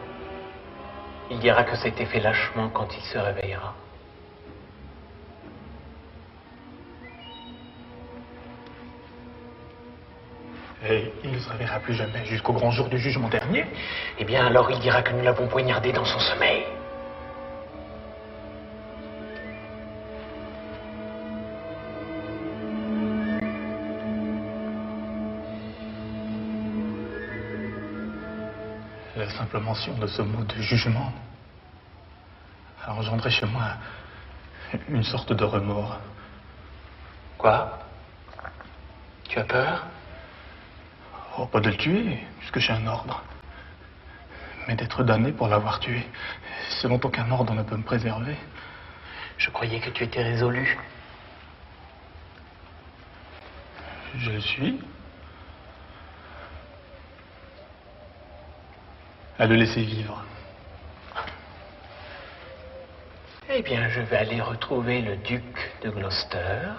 Il dira que ça a été fait lâchement quand il se réveillera. Et il ne se réveillera plus jamais jusqu'au grand jour du jugement dernier? Eh bien, alors il dira que nous l'avons poignardé dans son sommeil. La simple mention de ce mot de jugement a engendré chez moi une sorte de remords. Quoi? Tu as peur? Oh, pas de le tuer, puisque j'ai un ordre. Mais d'être damné pour l'avoir tué, selon aucun ordre ne peut me préserver. Je croyais que tu étais résolu. Je le suis. À le laisser vivre. Eh bien, je vais aller retrouver le duc de Gloucester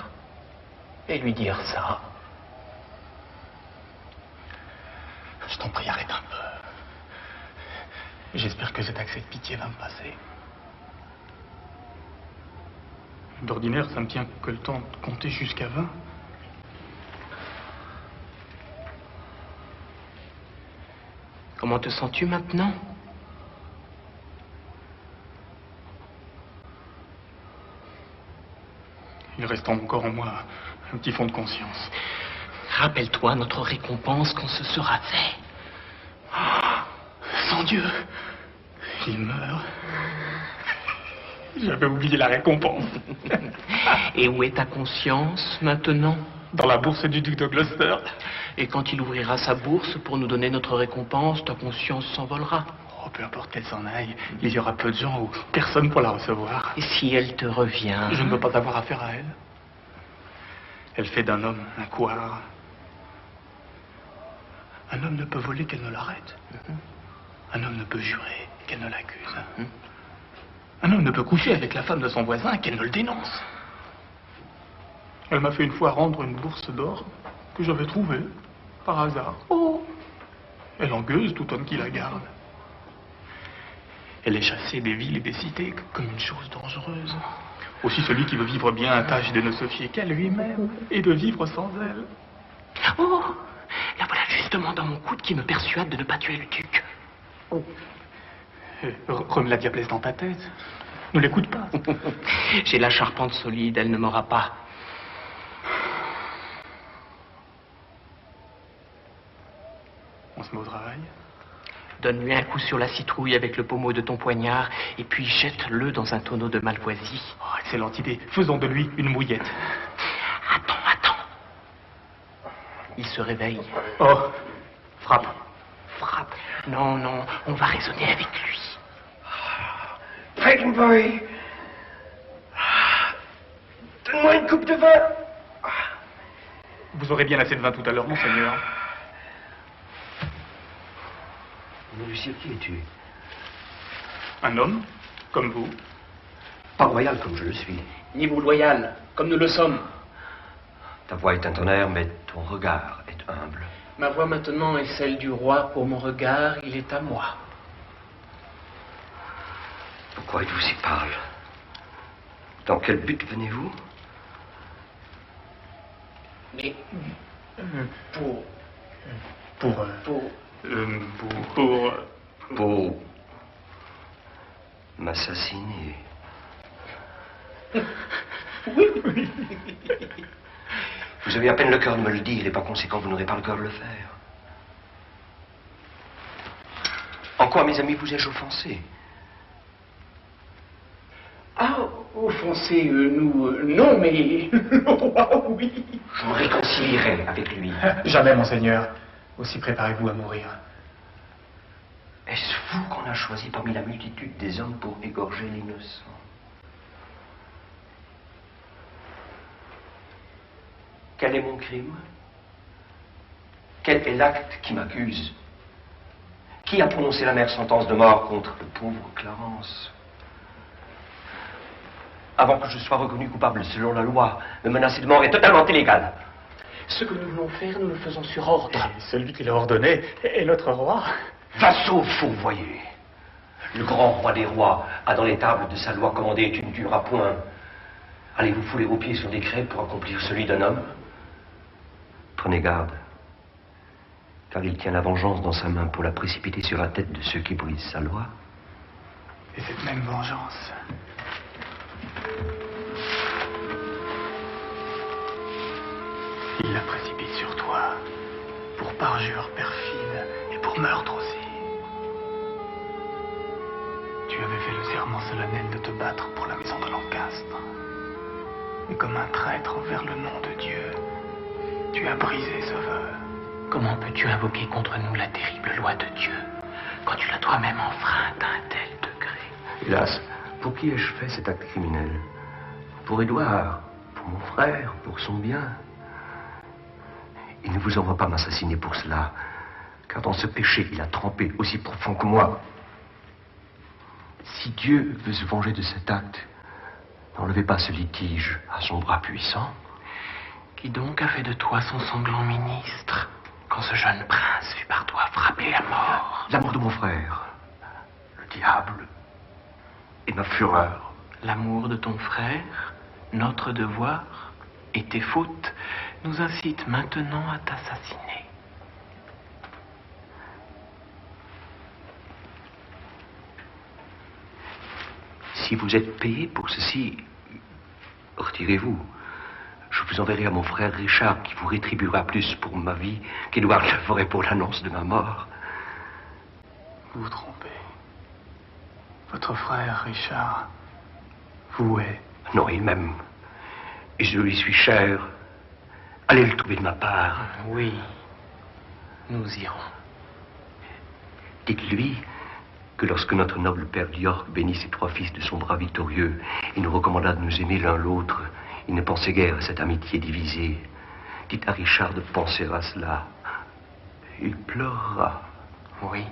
et lui dire ça. Je t'en prie, arrête un peu. J'espère que cet accès de pitié va me passer. D'ordinaire, ça me tient que le temps de compter jusqu'à 20. Comment te sens-tu maintenant? Il reste encore en moi un petit fond de conscience. Rappelle-toi notre récompense quand ce sera fait. Oh, sans Dieu, il meurt. J'avais oublié la récompense. Et où est ta conscience maintenant? Dans la bourse du duc de Gloucester. Et quand il ouvrira sa bourse pour nous donner notre récompense, ta conscience s'envolera. Oh, peu importe qu'elle s'en aille, il y aura peu de gens ou personne pour la recevoir. Et si elle te revient? Je ne veux pas avoir affaire à elle. Elle fait d'un homme un couard. Un homme ne peut voler qu'elle ne l'arrête. Un homme ne peut jurer qu'elle ne l'accuse. Un homme ne peut coucher avec la femme de son voisin qu'elle ne le dénonce. Elle m'a fait une fois rendre une bourse d'or que j'avais trouvée, par hasard. Oh. Elle engueuse tout homme qui la garde. Elle est chassée des villes et des cités comme une chose dangereuse. Aussi celui qui veut vivre bien tâche de ne se fier qu'à lui-même et de vivre sans elle. Oh, la voilà justement dans mon coude qui me persuade de ne pas tuer le duc. Oh. Remets la diablesse dans ta tête. Ne l'écoute pas. J'ai la charpente solide, elle ne m'aura pas. On se met au travail. Donne-lui un coup sur la citrouille avec le pommeau de ton poignard et puis jette-le dans un tonneau de Malvoisie. Oh, excellente idée. Faisons de lui une mouillette. Attends. Il se réveille. Oh, frappe. Frappe. Non, on va raisonner avec lui. Frankenberry, donne-moi une coupe de vin. Vous aurez bien assez de vin tout à l'heure, monseigneur. Lucien, qui es-tu? Un homme, comme vous. Pas royal comme je le suis. Ni vous loyal, comme nous le sommes. Ta voix est un tonnerre, mais ton regard est humble. Ma voix maintenant est celle du roi. Pour mon regard, il est à moi. Pourquoi êtes-vous si pâle? Dans quel but venez-vous? Mais pour m'assassiner. Oui. Vous avez à peine le cœur de me le dire et par conséquent vous n'aurez pas le cœur de le faire. En quoi, mes amis, vous ai-je offensé? Ah, offensé, nous, non, mais le roi, oui. Je me réconcilierai avec lui. Jamais, monseigneur. Aussi préparez-vous à mourir. Est-ce vous qu'on a choisi parmi la multitude des hommes pour égorger l'innocent? Quel est mon crime? Quel est l'acte qui m'accuse? Qui a prononcé la mère sentence de mort contre le pauvre Clarence? Avant que je sois reconnu coupable selon la loi, me menacer de mort est totalement illégal. Ce que nous voulons faire, nous le faisons sur ordre. Et celui qui l'a ordonné est notre roi. Vassaux fourvoyés. Le grand roi des rois a dans les tables de sa loi commandé tu ne tueras point. Allez-vous fouler vos pieds sur des crêpes pour accomplir celui d'un homme? Prenez garde, car il tient la vengeance dans sa main pour la précipiter sur la tête de ceux qui brisent sa loi. Et cette même vengeance, il la précipite sur toi, pour parjure perfide et pour meurtre aussi. Tu avais fait le serment solennel de te battre pour la maison de Lancastre. Et comme un traître envers le nom de Dieu, tu as brisé ce vœu. Comment peux-tu invoquer contre nous la terrible loi de Dieu, quand tu l'as toi-même enfreinte à un tel degré? Hélas, pour qui ai-je fait cet acte criminel? Pour Édouard, pour mon frère, pour son bien. Il ne vous envoie pas m'assassiner pour cela, car dans ce péché, il a trempé aussi profond que moi. Si Dieu veut se venger de cet acte, n'enlevez pas ce litige à son bras puissant. Qui donc a fait de toi son sanglant ministre, quand ce jeune prince fut par toi frappé à mort? L'amour de mon frère, le diable et ma fureur. L'amour de ton frère, notre devoir et tes fautes nous incitent maintenant à t'assassiner. Si vous êtes payé pour ceci, retirez-vous. Je vous enverrai à mon frère Richard qui vous rétribuera plus pour ma vie qu'Édouard le ferait pour l'annonce de ma mort. Vous vous trompez. Votre frère Richard vous hait. Non, il m'aime. Et je lui suis cher. Allez le trouver de ma part. Oui, nous irons. Dites-lui que lorsque notre noble père d'York bénit ses 3 fils de son bras victorieux et nous recommanda de nous aimer l'un l'autre, il ne pensait guère à cette amitié divisée. Dites à Richard de penser à cela. Il pleurera. Oui,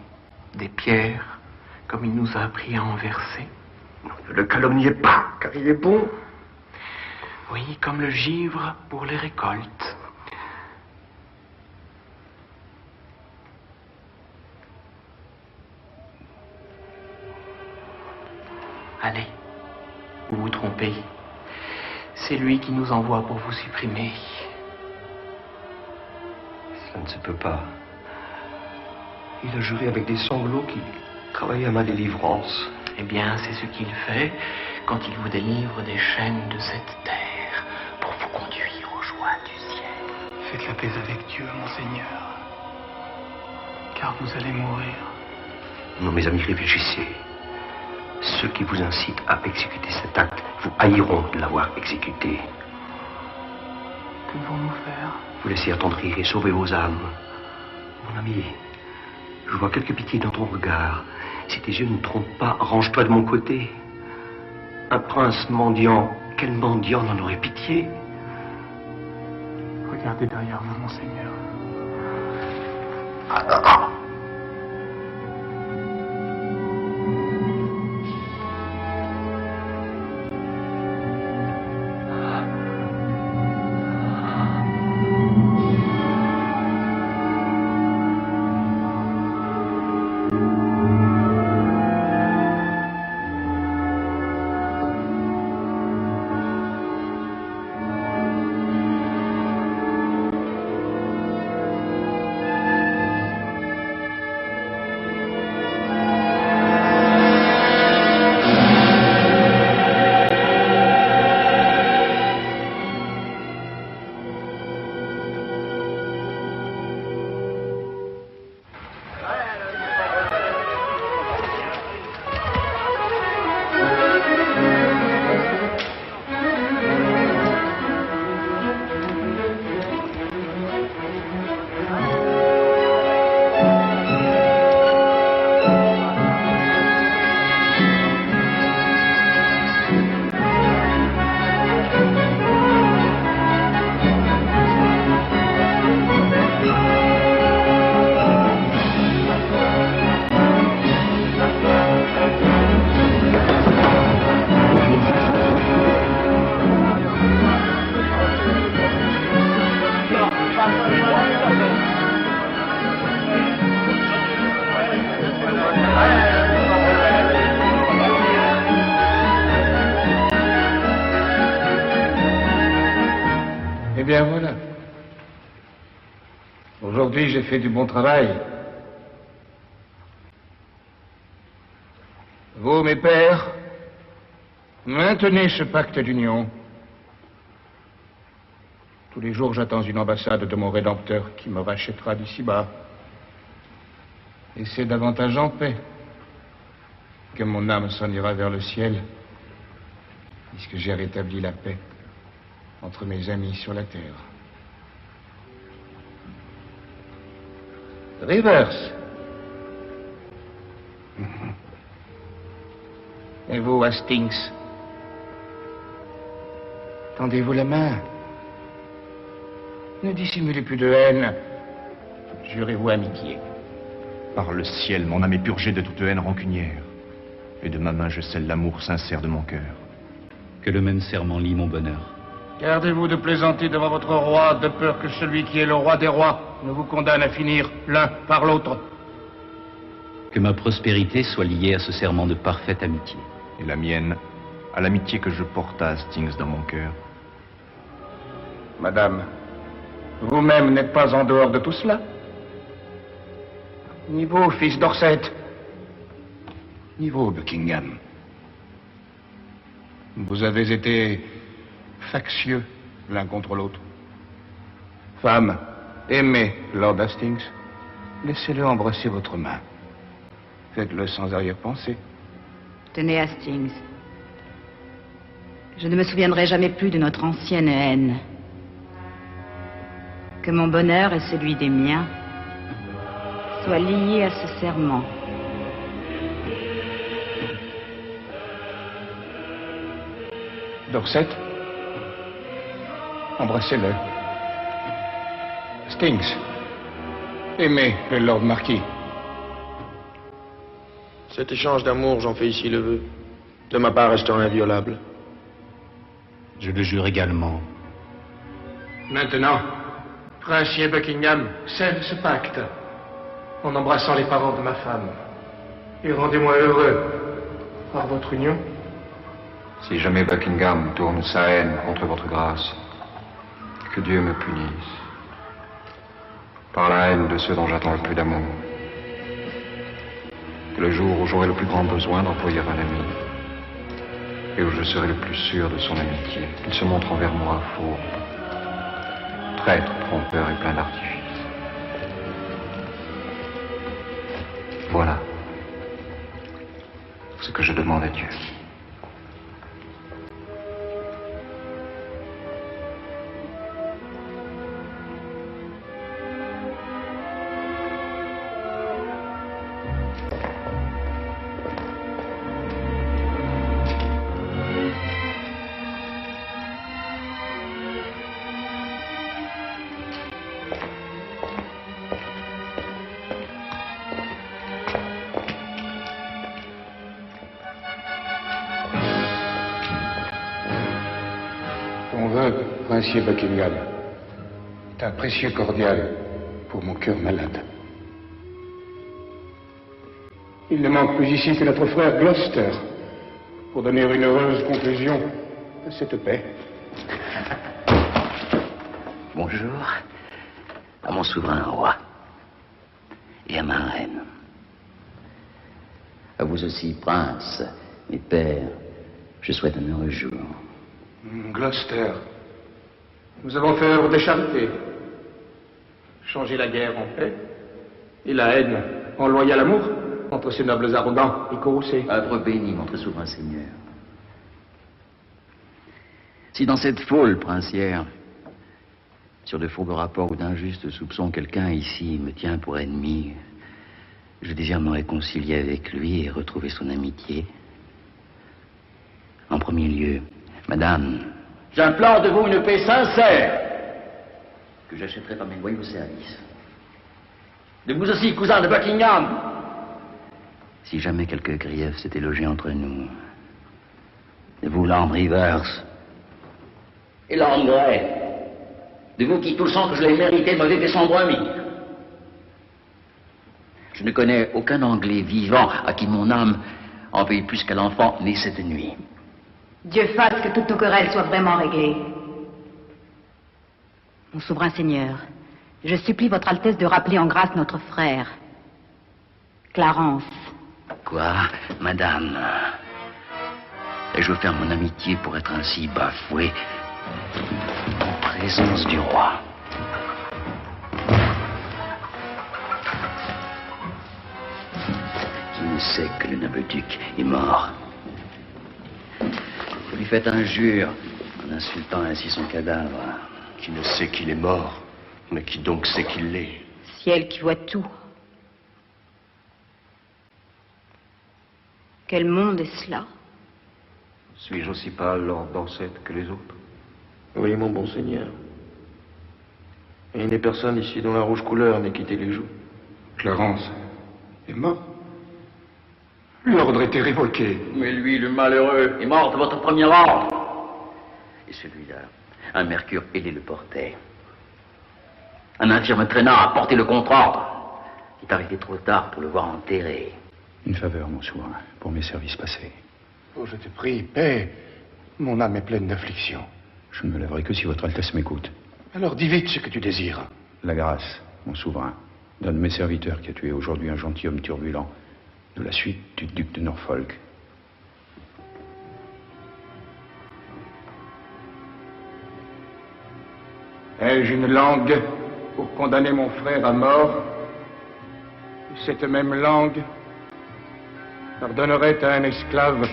des pierres, comme il nous a appris à en verser. Non, ne le calomniez pas, car il est bon. Oui, comme le givre pour les récoltes. Allez, vous vous trompez. C'est lui qui nous envoie pour vous supprimer. Ça ne se peut pas. Il a juré avec des sanglots qu'il travaillait à ma délivrance. Eh bien, c'est ce qu'il fait quand il vous délivre des chaînes de cette terre pour vous conduire aux joies du ciel. Faites la paix avec Dieu, monseigneur, car vous allez mourir. Non, mes amis, réfléchissez. Ceux qui vous incitent à exécuter cet acte vous haïront de l'avoir exécuté. Que devons-nous faire? Vous laissez attendrir et sauver vos âmes. Mon ami, je vois quelque pitié dans ton regard. Si tes yeux ne trompent pas, range-toi de mon côté. Un prince mendiant, quel mendiant n'en aurait pitié? Regardez derrière vous, monseigneur. Eh bien voilà. Aujourd'hui, j'ai fait du bon travail. Vous, mes pères, maintenez ce pacte d'union. Tous les jours, j'attends une ambassade de mon Rédempteur qui me rachètera d'ici-bas. Et c'est davantage en paix que mon âme s'en ira vers le ciel, puisque j'ai rétabli la paix entre mes amis sur la terre. Rivers. Et vous, Hastings, tendez-vous la main. Ne dissimulez plus de haine. Jurez-vous amitié. Par le ciel, mon âme est purgée de toute haine rancunière. Et de ma main, je scelle l'amour sincère de mon cœur. Que le même serment lie mon bonheur. Gardez-vous de plaisanter devant votre roi, de peur que celui qui est le roi des rois ne vous condamne à finir l'un par l'autre. Que ma prospérité soit liée à ce serment de parfaite amitié. Et la mienne, à l'amitié que je porte à Hastings dans mon cœur. Madame, vous-même n'êtes pas en dehors de tout cela? Ni vous, fils d'Orsett, ni vous, Buckingham. Vous avez été factieux l'un contre l'autre. Femme, aimez Lord Hastings. Laissez-le embrasser votre main. Faites-le sans arrière-pensée. Tenez, Hastings. Je ne me souviendrai jamais plus de notre ancienne haine. Que mon bonheur et celui des miens soient liés à ce serment. Dorset, embrassez-le. Stings, aimez le Lord Marquis. Cet échange d'amour, j'en fais ici le vœu, de ma part restant inviolable. Je le jure également. Maintenant, Princier Buckingham, scelle ce pacte en embrassant les parents de ma femme. Et rendez-moi heureux par votre union. Si jamais Buckingham tourne sa haine contre votre grâce, que Dieu me punisse par la haine de ceux dont j'attends le plus d'amour. Que le jour où j'aurai le plus grand besoin d'employer un ami, et où je serai le plus sûr de son amitié, qu'il se montre envers moi fourbe, traître, trompeur et plein d'artifice. Voilà ce que je demande à Dieu. Ton vœu, Princier Buckingham, est un précieux cordial pour mon cœur malade. Il ne manque plus ici que notre frère Gloucester pour donner une heureuse conclusion à cette paix. Bonjour à mon souverain roi et à ma reine. À vous aussi, prince, mes pères, je souhaite un heureux jour. Gloucester, nous avons fait œuvre de charité. Changer la guerre en paix et la haine en loyal amour entre ces nobles arrogants et courroucés. Œuvre bénie, votre souverain seigneur. Si dans cette foule princière, sur de fourbes rapports ou d'injustes soupçons, quelqu'un ici me tient pour ennemi, je désire me réconcilier avec lui et retrouver son amitié. En premier lieu, madame, j'implore de vous une paix sincère que j'achèterai par mes loyaux services. De vous aussi, cousin de Buckingham, si jamais quelque grief s'était logé entre nous, de vous, Lord Rivers et Lord Grey, de vous qui, tout le sang que je l'ai mérité, m'avez fait sans mire. Je ne connais aucun Anglais vivant à qui mon âme en veuille plus qu'à l'enfant né cette nuit. Dieu fasse que toutes nos querelles soient vraiment réglées. Mon souverain seigneur, je supplie votre Altesse de rappeler en grâce notre frère, Clarence. Quoi, madame? Ai-je offert mon amitié pour être ainsi bafoué en présence du roi? Qui ne sait que le noble duc est mort? Vous lui faites injure en insultant ainsi son cadavre. Qui ne sait qu'il est mort, mais qui donc sait qu'il l'est? Ciel qui voit tout. Quel monde est cela? Suis-je aussi pâle, Lord Dorset, que les autres? Oui, mon bon seigneur. Et il n'est personne ici dont la rouge couleur n'ait quitté les joues. Clarence est mort. L'ordre était révoqué. Mais lui, le malheureux, est mort de votre premier ordre. Et celui-là, un mercure ailé le portait. Un infirme traînant a porté le contre-ordre. Il est arrivé trop tard pour le voir enterré. Une faveur, mon souverain, pour mes services passés. Oh, je te prie, paix. Mon âme est pleine d'affliction. Je ne me lèverai que si votre Altesse m'écoute. Alors dis vite ce que tu désires. La grâce, mon souverain, donne mes serviteurs qui a tué aujourd'hui un gentilhomme turbulent de la suite du duc de Norfolk. Ai-je une langue pour condamner mon frère à mort? Cette même langue pardonnerait à un esclave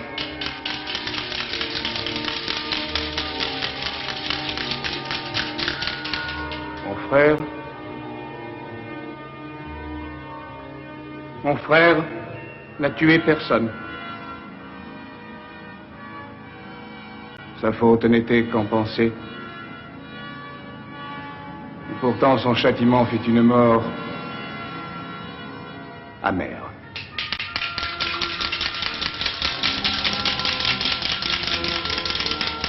frère. Mon frère n'a tué personne. Sa faute n'était qu'en pensée. Et pourtant, son châtiment fut une mort amère.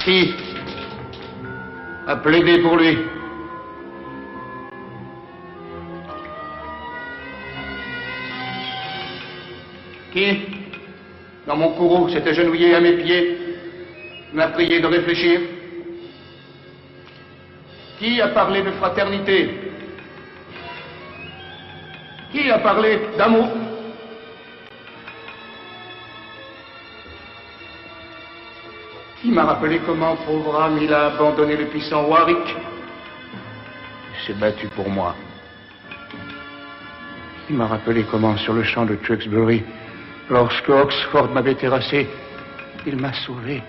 Qui a plaidé pour lui? Qui, dans mon courroux, s'est agenouillé à mes pieds, m'a prié de réfléchir? Qui a parlé de fraternité? Qui a parlé d'amour? Qui m'a rappelé comment, pauvre âme, il a abandonné le puissant Warwick? Il s'est battu pour moi. Qui m'a rappelé comment, sur le champ de Tewkesbury, lorsque Oxford m'avait terrassé, il m'a sauvé.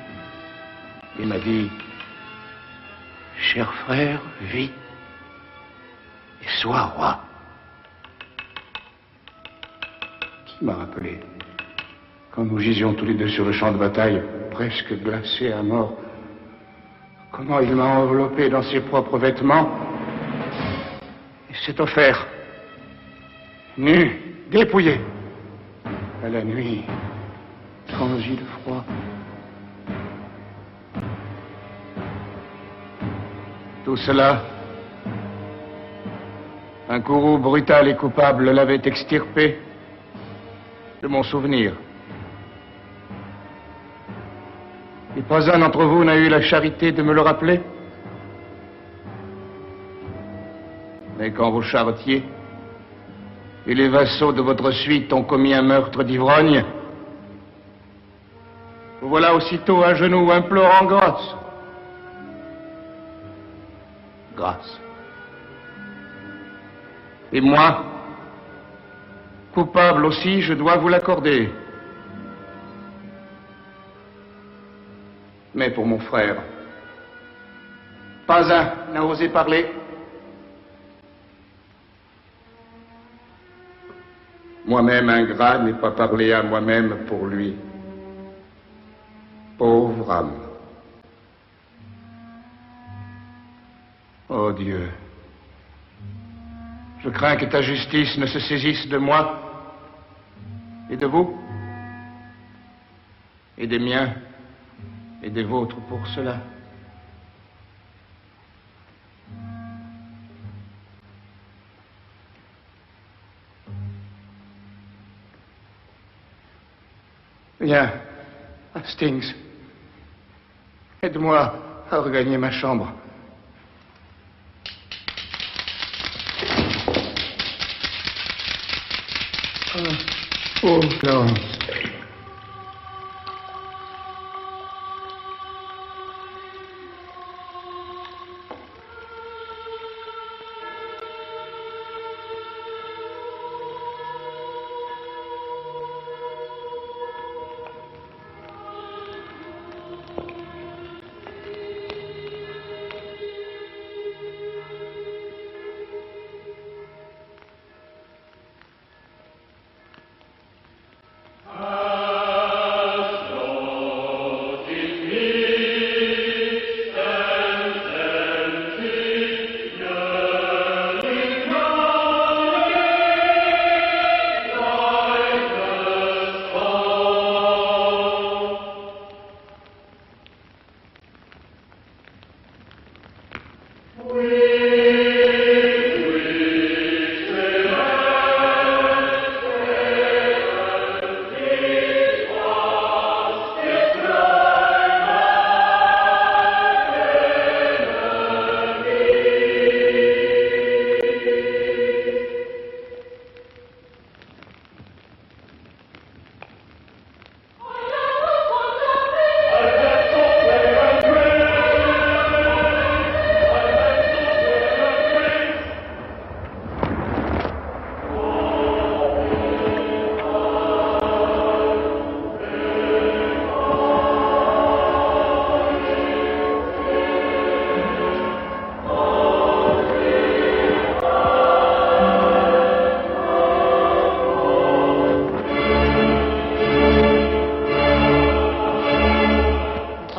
Il m'a dit, cher frère, vis et sois roi. Qui m'a rappelé, quand nous gisions tous les deux sur le champ de bataille, presque glacés à mort, comment il m'a enveloppé dans ses propres vêtements et s'est offert, nu, dépouillé, à la nuit, transi de froid. Tout cela, un courroux brutal et coupable l'avait extirpé de mon souvenir. Et pas un d'entre vous n'a eu la charité de me le rappeler? Mais quand vos charretiers et les vassaux de votre suite ont commis un meurtre d'ivrogne, vous voilà aussitôt à genoux implorant grâce. Grâce. Et moi, coupable aussi, je dois vous l'accorder. Mais pour mon frère, pas un n'a osé parler. Moi-même ingrat n'ai pas parlé à moi-même pour lui. Pauvre âme. Oh Dieu, je crains que ta justice ne se saisisse de moi et de vous et des miens et des vôtres pour cela. Viens, Hastings, aide-moi à regagner ma chambre. Oh, Florence.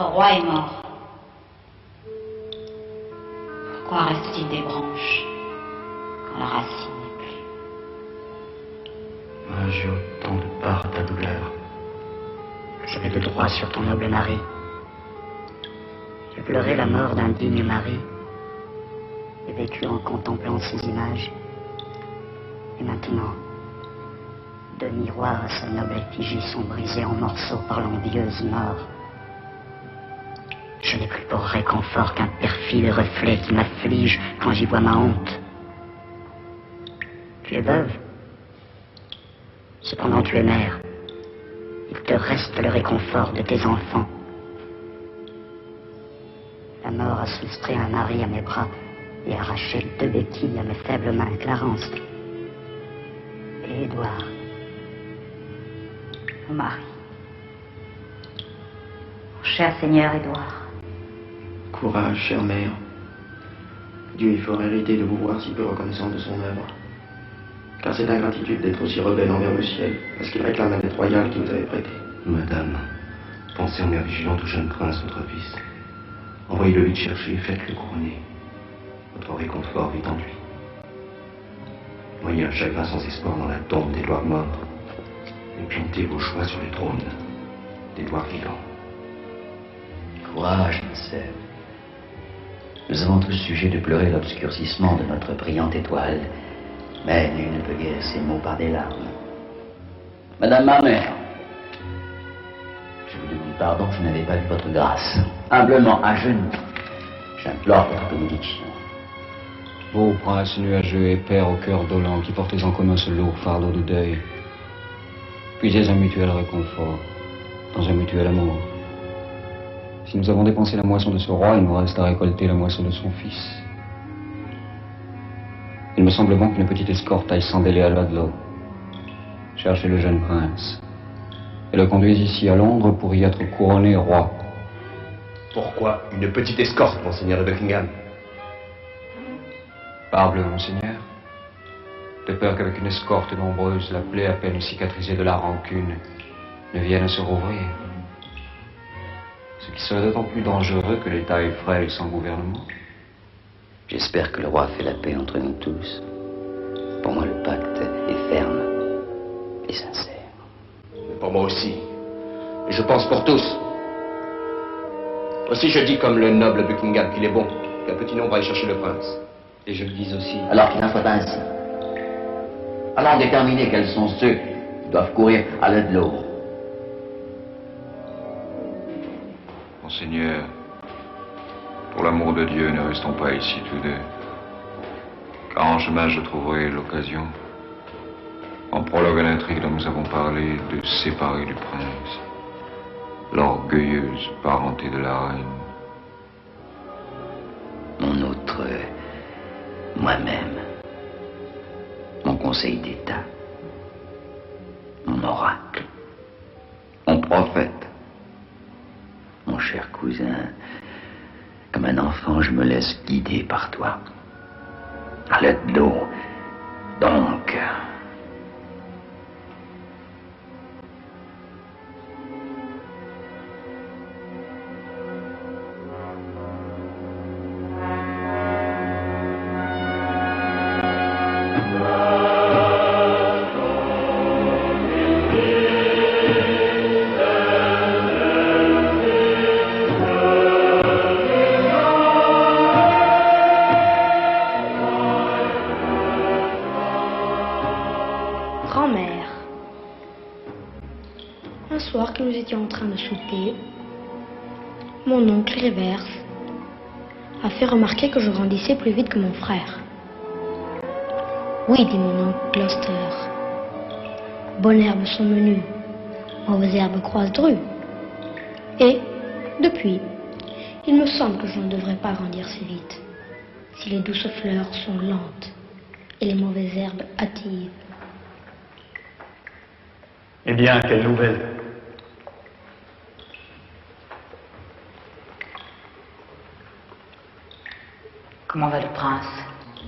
roi est mort. Pourquoi reste-t-il des branches quand la racine n'est plus? J'ai autant de part à ta douleur. J'avais le droit sur ton noble mari. J'ai pleuré la mort d'un digne mari et vécu en contemplant ses images. Et maintenant, deux miroirs à sa noble effigie sont brisés en morceaux par l'envieuse mort. Je n'ai plus pour réconfort qu'un perfide reflet qui m'afflige quand j'y vois ma honte. Tu es veuve. Cependant tu es mère. Il te reste le réconfort de tes enfants. La mort a soustrait un mari à mes bras et arraché deux béquilles à mes faibles mains, Clarence. Et Édouard, mon mari. Mon cher Seigneur Édouard. Courage, chère mère. Dieu est fort hérité de vous voir si peu reconnaissant de son œuvre. Car c'est ingratitude d'être aussi rebelle envers le ciel, parce qu'il réclame la dette royale qu'il vous avait prêtée. Madame, pensez en mère vigilante au jeune prince, votre fils. Envoyez-le vite chercher et faites-le couronner. Votre réconfort vit en lui. Voyez un chagrin sans espoir dans la tombe d'Édouard mort. Et plantez vos choix sur les trônes d'Édouard vivant. Courage, ma sœur. Nous avons tous sujet de pleurer l'obscurcissement de notre brillante étoile, mais nul ne peut guérir ces maux par des larmes. Madame ma mère, je vous demande pardon, je n'avais pas vu votre grâce. Humblement, à genoux, j'implore votre bénédiction. Ô prince nuageux et père au cœur dolent, qui portez en commun ce lourd fardeau de deuil, puisez un mutuel réconfort dans un mutuel amour. Si nous avons dépensé la moisson de ce roi, il nous reste à récolter la moisson de son fils. Il me semble bon qu'une petite escorte aille sans délai à Ludlow, chercher le jeune prince, et le conduise ici à Londres pour y être couronné roi. Pourquoi une petite escorte, monseigneur de Buckingham? Parbleu, monseigneur, de peur qu'avec une escorte nombreuse, la plaie à peine cicatrisée de la rancune ne vienne à se rouvrir. Ce qui serait d'autant plus dangereux que l'État est frêle sans gouvernement. J'espère que le roi fait la paix entre nous tous. Pour moi, le pacte est ferme et sincère. Pour moi aussi. Et je pense pour tous. Aussi, je dis comme le noble Buckingham qu'il est bon qu'un petit nombre aille chercher le prince. Et je le dis aussi. Alors qu'il en soit ainsi. Allons déterminer quels sont ceux qui doivent courir à Ludlow. Monseigneur, pour l'amour de Dieu, ne restons pas ici tous deux. Car en chemin, je trouverai l'occasion, en prologue à l'intrigue dont nous avons parlé, de séparer du prince l'orgueilleuse parenté de la reine. Mon autre moi-même, mon conseil d'État, mon oracle, mon prophète, mon cher cousin, comme un enfant, je me laisse guider par toi. À Ludlow, donc. Grand-mère, un soir que nous étions en train de souper, mon oncle Rivers a fait remarquer que je grandissais plus vite que mon frère. Oui, dit mon oncle Gloucester, bonnes herbes sont menues, mauvaises herbes croisent drues. Et, depuis, il me semble que je ne devrais pas grandir si vite, si les douces fleurs sont lentes et les mauvaises herbes hâtives. Eh bien, quelle nouvelle? Comment va le prince?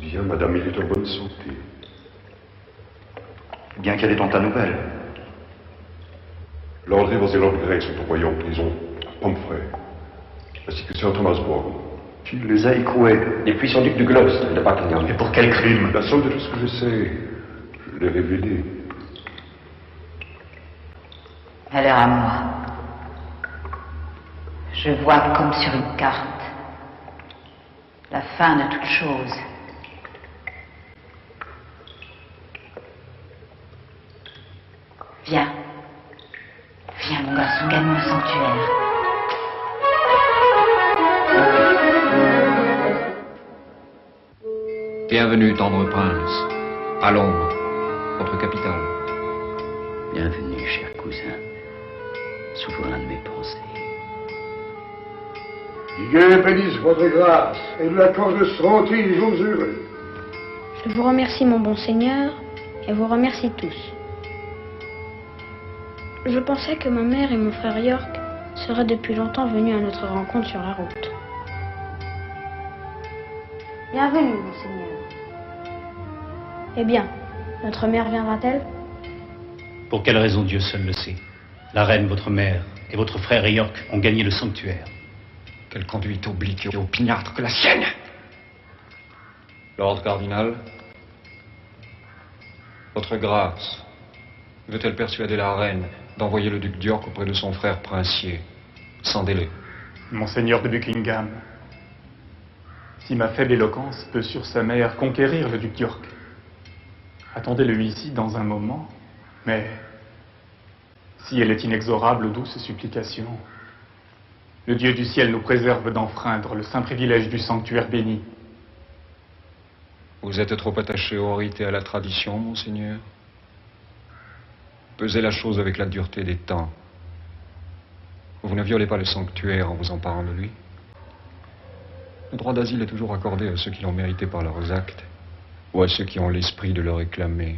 Bien, madame, il est en bonne santé. Bien, quelle est donc ta nouvelle? Lord Rivers et Lord Grey sont envoyés en prison à Pomfrey. ainsi que Sir Thomas Bourne. Tu les as écroués. Depuis son duc de Gloucester de Buckingham. Et pour quel crime? La somme de tout ce que je sais, je l'ai révélé. Alors à moi. Je vois comme sur une carte la fin de toute chose. Viens. Viens, mon garçon, gagne le sanctuaire. Bienvenue, tendre prince, à Londres, votre capitale. Bienvenue, cher cousin, souverain de mes pensées. Dieu bénisse votre grâce et nous l'accorde tranquille jours heureux. Je vous remercie, mon bon Seigneur, et vous remercie tous. Je pensais que ma mère et mon frère York seraient depuis longtemps venus à notre rencontre sur la route. Bienvenue, mon Seigneur. Eh bien, notre mère viendra-t-elle? Pour quelle raison Dieu seul le sait. La reine, votre mère, et votre frère York ont gagné le sanctuaire. Quelle conduite oblique et opiniâtre que la sienne! Lord cardinal, votre grâce veut-elle persuader la reine d'envoyer le duc d'York auprès de son frère princier, sans délai? Monseigneur de Buckingham, si ma faible éloquence peut sur sa mère conquérir le duc d'York, attendez-le ici dans un moment, mais si elle est inexorable aux douces supplications, le Dieu du ciel nous préserve d'enfreindre le saint privilège du sanctuaire béni. Vous êtes trop attaché au rite et à la tradition, monseigneur. Pesez la chose avec la dureté des temps. Vous ne violez pas le sanctuaire en vous emparant de lui. Le droit d'asile est toujours accordé à ceux qui l'ont mérité par leurs actes, ou à ceux qui ont l'esprit de le réclamer.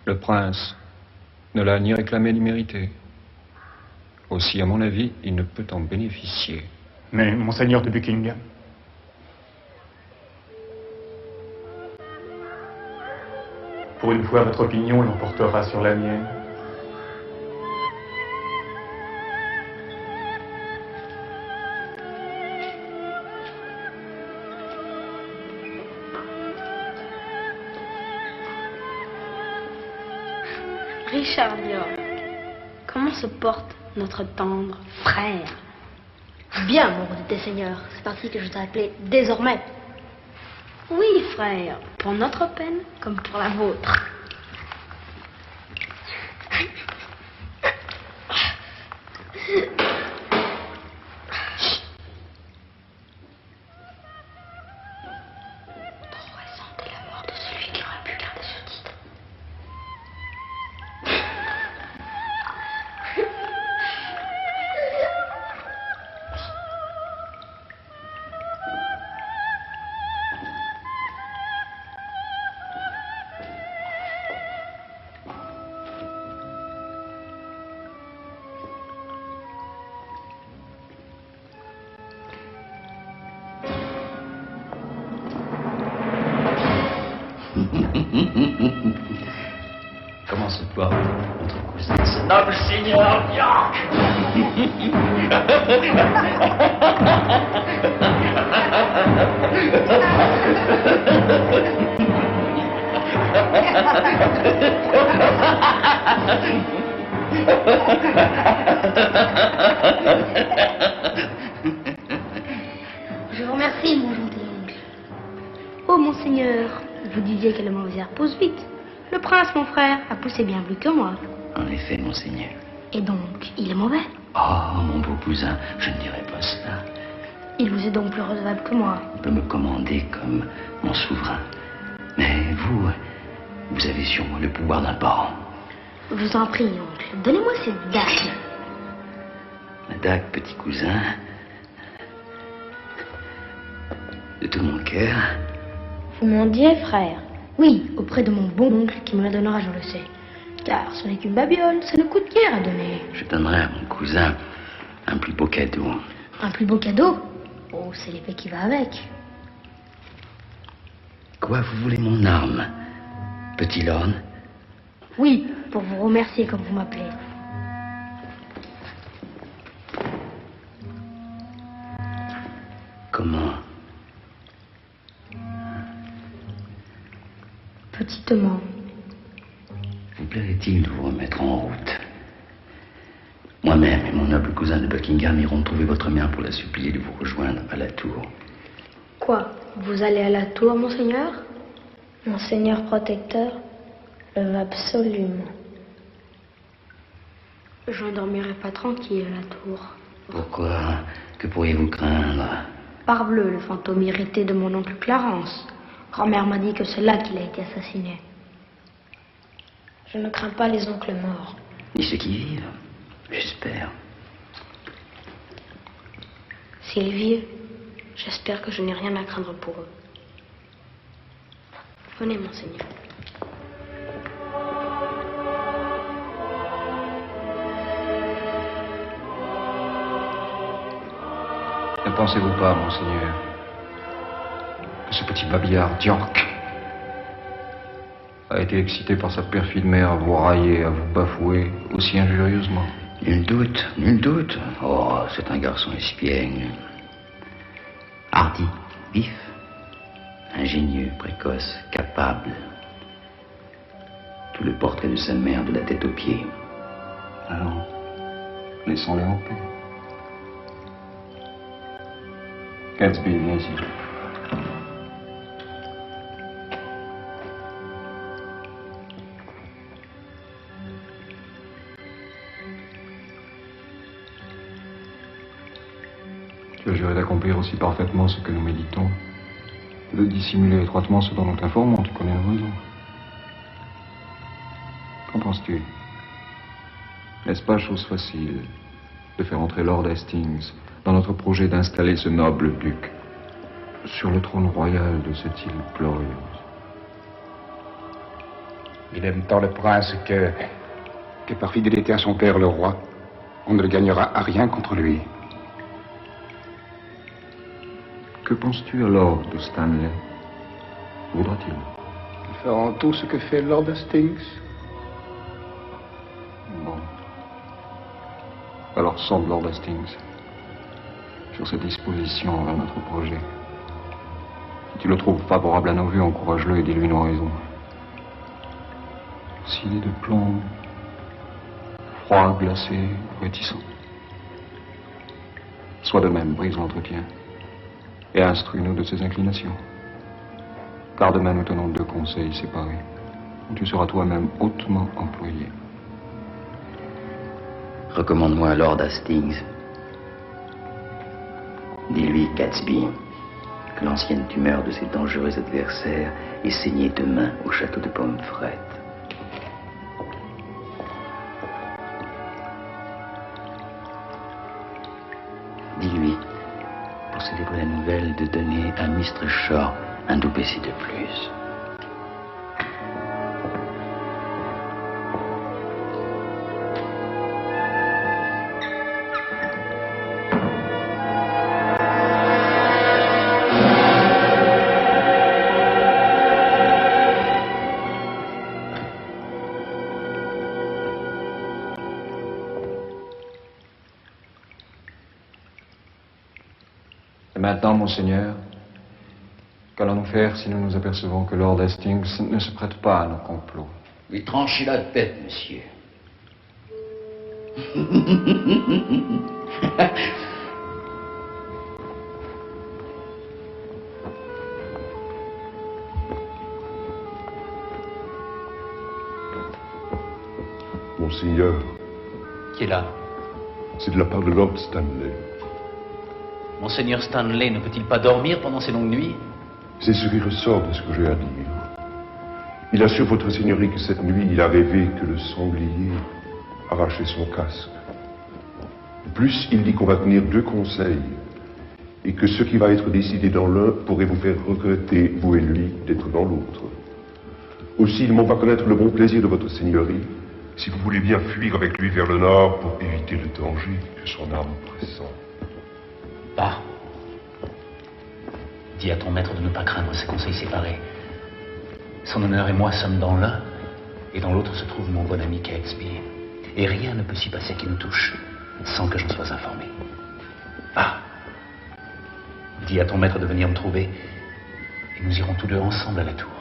Le prince ne l'a ni réclamé ni mérité. Aussi, à mon avis, il ne peut en bénéficier. Mais, Monseigneur de Buckingham, pour une fois, votre opinion l'emportera sur la mienne. Richard York, comment se porte notre tendre frère? Bien, mon redouté seigneur, c'est ainsi que je t'ai appelé désormais. Oui, frère, pour notre peine comme pour la vôtre. Ressentez la mort de celui qui aurait pu garder ce titre. Comment se porte notre cousin, ce Noble seigneur York. Je vous remercie, mon gentil oncle. Oh, monseigneur, vous disiez que la mauvaise pousse vite. Le prince, mon frère, a poussé bien plus que moi. En effet, monseigneur. Et donc, il est mauvais. Oh, mon beau cousin, je ne dirais pas cela. Il vous est donc plus redevable que moi. Il peut me commander comme mon souverain. Mais vous avez sur moi le pouvoir d'un parent. Je vous en prie, oncle, donnez-moi cette dague. La dague, petit cousin, de tout mon cœur. Vous m'en direz, frère. Oui, auprès de mon bon oncle qui me la donnera, je le sais. Car ce n'est qu'une babiole, ça ne coûte guère à donner. Je donnerai à mon cousin un plus beau cadeau. Un plus beau cadeau? Oh, c'est l'épée qui va avec. Quoi, vous voulez mon arme, petit lord? Oui, pour vous remercier comme vous m'appelez. Comment? Petitement. Vous plairait-il de vous remettre en route? Moi-même et mon noble cousin de Buckingham irons trouver votre mère pour la supplier de vous rejoindre à la tour. Quoi? Vous allez à la tour, monseigneur? Monseigneur protecteur, le veux absolument. Je ne dormirai pas tranquille à la tour. Pourquoi? Que pourriez-vous craindre? Parbleu, le fantôme irrité de mon oncle Clarence. Grand-mère m'a dit que c'est là qu'il a été assassiné. Je ne crains pas les oncles morts. Ni ceux qui vivent, j'espère. S'ils vivent, j'espère que je n'ai rien à craindre pour eux. Venez, monseigneur. Ne pensez-vous pas, monseigneur, que ce petit babillard d'York a été excité par sa perfide mère à vous railler, à vous bafouer aussi injurieusement? Nul doute, nul doute. Oh, c'est un garçon espiègle. Hardi, vif, ingénieux, précoce, capable. Tout le portrait de sa mère de la tête aux pieds. Alors, laissons-les en paix. Gatsby, viens ici. Tu as juré d'accomplir aussi parfaitement ce que nous méditons, et de dissimuler étroitement ce dont nous t'informons. Tu connais nos raisons. Qu'en penses-tu? N'est-ce pas chose facile de faire entrer Lord Hastings dans notre projet d'installer ce noble duc sur le trône royal de cette île glorieuse? Il aime tant le prince que par fidélité à son père le roi, on ne le gagnera à rien contre lui. Que penses-tu alors de Stanley? Voudra-t-il? Ils feront tout ce que fait Lord Hastings. Bon. Alors sonde Lord Hastings sur ses dispositions envers notre projet. Si tu le trouves favorable à nos vues, encourage-le et dis-lui nos raisons. S'il est de plomb, froid, glacé, réticent, sois de même, brise l'entretien et instruis-nous de ses inclinations. Car demain nous tenons 2 conseils séparés, où tu seras toi-même hautement employé. Recommande-moi Lord Hastings. Dis-lui, Gatsby, que l'ancienne tumeur de ses dangereux adversaires est saignée demain au château de Pomfret. Dis-lui, pour célébrer la nouvelle, de donner à Mr. Shaw un doubécé de plus. Maintenant, monseigneur, qu'allons-nous faire si nous nous apercevons que Lord Hastings ne se prête pas à nos complots? Lui tranchez la tête, monsieur. Monseigneur. Qui est là? C'est de la part de Lord Stanley. Monseigneur Stanley ne peut-il pas dormir pendant ces longues nuits? C'est ce qui ressort de ce que j'ai à dire. Il assure votre seigneurie que cette nuit, il a rêvé que le sanglier arrachait son casque. De plus, il dit qu'on va tenir 2 conseils, et que ce qui va être décidé dans l'un pourrait vous faire regretter, vous et lui, d'être dans l'autre. Aussi, il m'en va connaître le bon plaisir de votre seigneurie, si vous voulez bien fuir avec lui vers le nord pour éviter le danger que son âme pressent. Va. Dis à ton maître de ne pas craindre ces conseils séparés. Son honneur et moi sommes dans l'un, et dans l'autre se trouve mon bon ami Gatsby. Et rien ne peut s'y passer qui nous touche, sans que j'en sois informé. Va. Dis Dis à ton maître de venir me trouver et nous irons tous deux ensemble à la tour.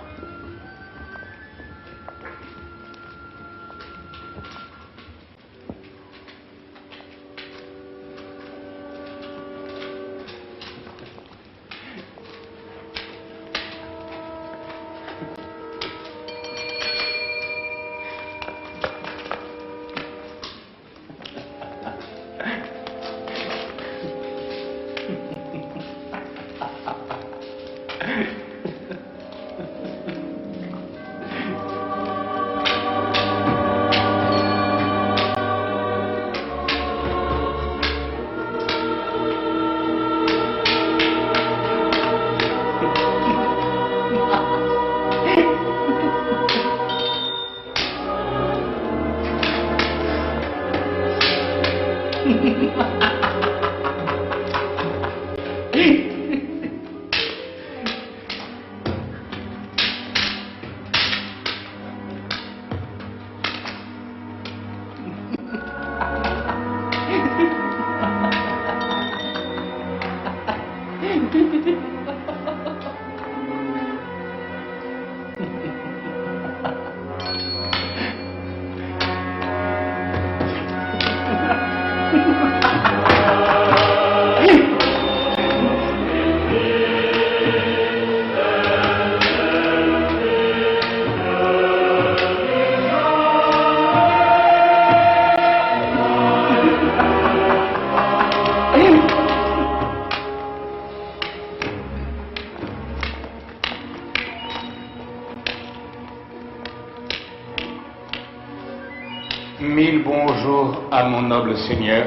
Mille bonjours à mon noble seigneur.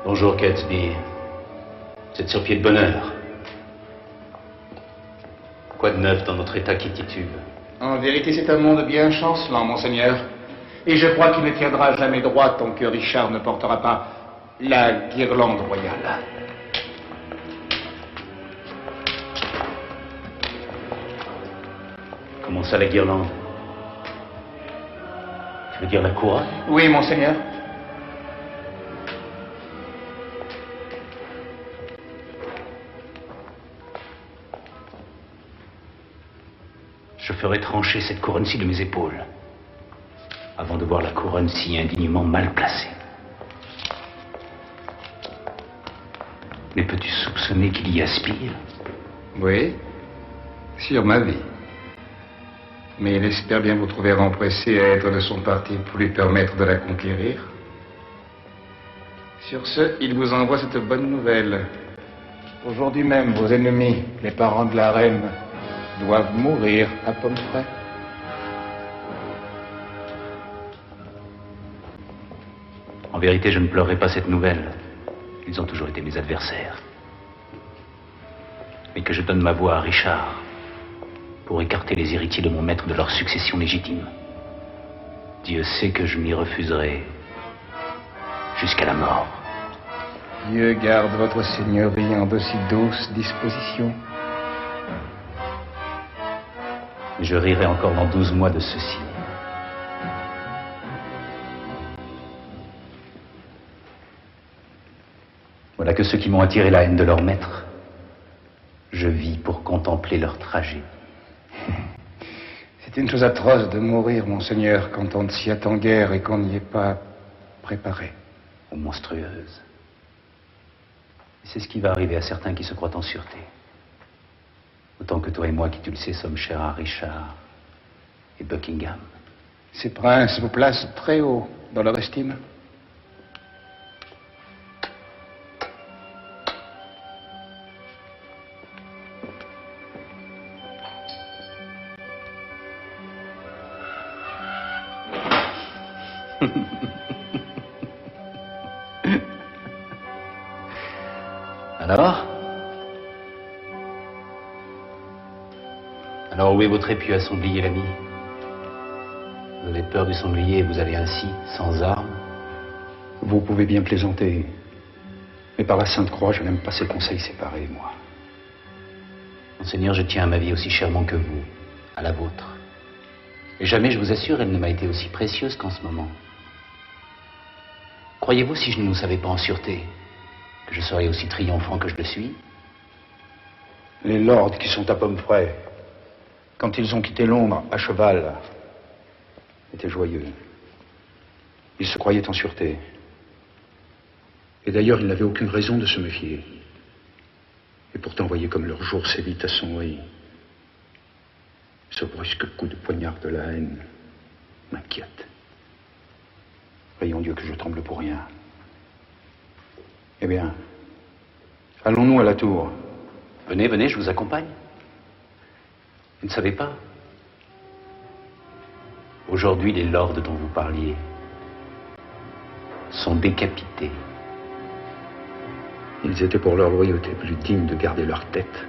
Bonjour, Catesby. Vous êtes sur pied de bonheur. Quoi de neuf dans notre état qui titube? En vérité, c'est un monde bien chancelant, monseigneur. Et je crois qu'il ne tiendra jamais droit tant que Richard ne portera pas la guirlande royale. Comment ça, la guirlande? Tu veux dire la couronne? Oui, monseigneur. Je ferai trancher cette couronne-ci de mes épaules, avant de voir la couronne si indignement mal placée. Mais peux-tu soupçonner qu'il y aspire? Oui, sur ma vie. Mais il espère bien vous trouver empressé à être de son parti pour lui permettre de la conquérir. Sur ce, il vous envoie cette bonne nouvelle. Aujourd'hui même, vos ennemis, les parents de la reine, doivent mourir à Pomfrey. En vérité, je ne pleurerai pas cette nouvelle. Ils ont toujours été mes adversaires. Mais que je donne ma voix à Richard pour écarter les héritiers de mon maître de leur succession légitime. Dieu sait que je m'y refuserai jusqu'à la mort. Dieu garde votre seigneurie en d'aussi douces dispositions. Je rirai encore dans 12 mois de ceci. Voilà que ceux qui m'ont attiré la haine de leur maître, je vis pour contempler leur tragédie. C'est une chose atroce de mourir, monseigneur, quand on ne s'y attend guère et qu'on n'y est pas préparé. Ou monstrueuse. C'est ce qui va arriver à certains qui se croient en sûreté. Autant que toi et moi, qui tu le sais, sommes chers à Richard et Buckingham. Ces princes vous placent très haut dans leur estime. Alors où est votre épieu à sanglier, l'ami? Vous avez peur du sanglier et vous allez ainsi, sans armes? Vous pouvez bien plaisanter, mais par la Sainte Croix, je n'aime pas ces conseils séparés, moi. Monseigneur, je tiens à ma vie aussi chèrement que vous, à la vôtre. Et jamais, je vous assure, elle ne m'a été aussi précieuse qu'en ce moment. Croyez-vous, si je ne vous savais pas en sûreté, que je serais aussi triomphant que je le suis? Les lords qui sont à Pomfrey, quand ils ont quitté Londres à cheval, étaient joyeux. Ils se croyaient en sûreté. Et d'ailleurs, ils n'avaient aucune raison de se méfier. Et pourtant, voyez comme leur jour s'est vite assombri. Ce brusque coup de poignard de la haine m'inquiète. Prions Dieu que je tremble pour rien. Eh bien, allons-nous à la tour. Venez, venez, je vous accompagne. Vous ne savez pas? Aujourd'hui, les lords dont vous parliez sont décapités. Ils étaient pour leur loyauté plus dignes de garder leur tête